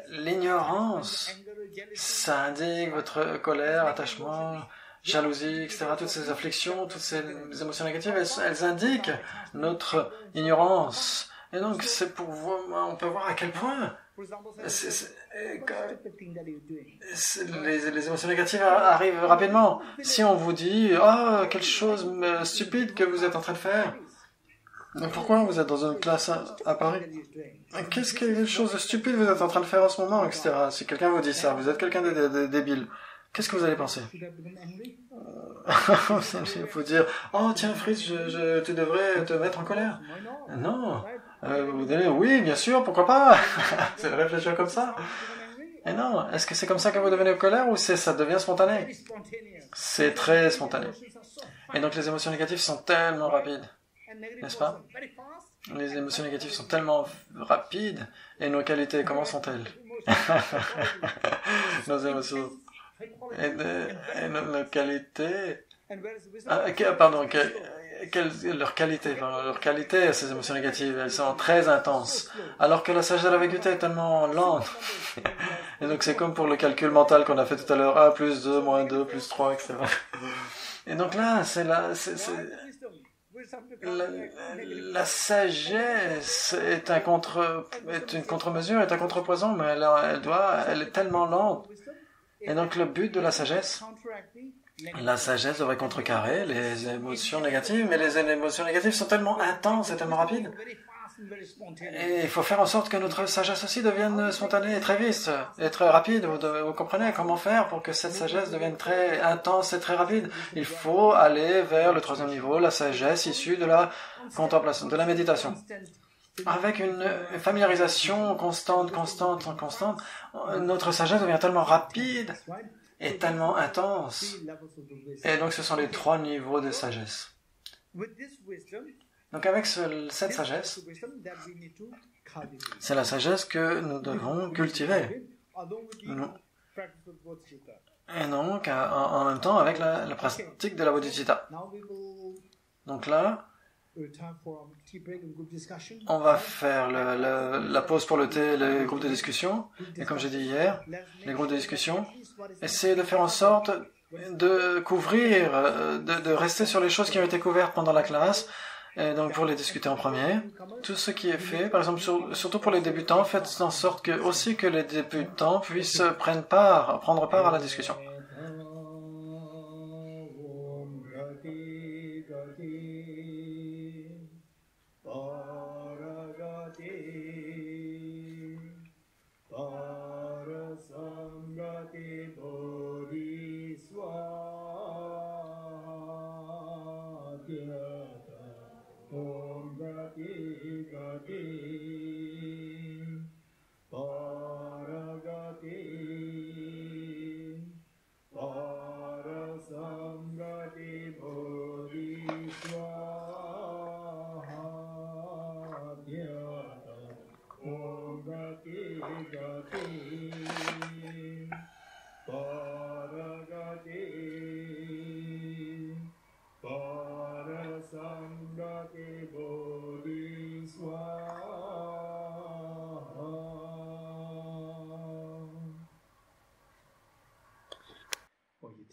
L'ignorance, ça indique votre colère, attachement, jalousie, etc. Toutes ces afflictions, toutes ces émotions négatives, elles indiquent notre ignorance. Et donc, c'est pour voir, on peut voir à quel point Les émotions négatives arrivent rapidement. Si on vous dit « Oh, quelle chose stupide que vous êtes en train de faire !» Pourquoi vous êtes dans une classe à Paris? Qu'est-ce que quelque chose de stupide vous êtes en train de faire en ce moment, etc. Si quelqu'un vous dit ça, vous êtes quelqu'un de débile. Qu'est-ce que vous allez penser? Il faut dire « Oh, tiens, Fritz, tu devrais te mettre en colère. » Non. Vous allez « Oui, bien sûr, pourquoi pas ?» C'est de réfléchir comme ça. Et non, est-ce que c'est comme ça que vous devenez en colère ou ça devient spontané? C'est très spontané. Et donc les émotions négatives sont tellement rapides, n'est-ce pas? Les émotions négatives sont tellement rapides. Et nos qualités, comment sont-elles? Nos émotions... Et nos qualités... leur qualité, ces émotions négatives, elles sont très intenses. Alors que la sagesse de la vacuité est tellement lente. Et donc c'est comme pour le calcul mental qu'on a fait tout à l'heure. 1 plus 2, moins 2, plus 3, etc. Et donc là, la sagesse est une contre-mesure, est un contre-poison, mais elle est tellement lente. Et donc le but de la sagesse devrait contrecarrer les émotions négatives, mais les émotions négatives sont tellement intenses et tellement rapides. Et il faut faire en sorte que notre sagesse aussi devienne spontanée et très vite, et très rapide. Vous comprenez comment faire pour que cette sagesse devienne très intense et très rapide? Il faut aller vers le 3e niveau, la sagesse issue de la contemplation, de la méditation. Avec une familiarisation constante, notre sagesse devient tellement rapide et tellement intense. Et donc ce sont les 3 niveaux de sagesse. Donc avec cette sagesse, c'est la sagesse que nous devons cultiver. Et donc en même temps avec la pratique de la bodhicitta. Donc là, on va faire la pause pour le thé, les groupes de discussion. Et comme j'ai dit hier, les groupes de discussion, essayez de faire en sorte de couvrir, de rester sur les choses qui ont été couvertes pendant la classe. Et donc pour les discuter en premier, tout ce qui est fait, par exemple, surtout pour les débutants, faites en sorte que les débutants puissent prendre part à la discussion.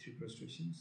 Three prostrations.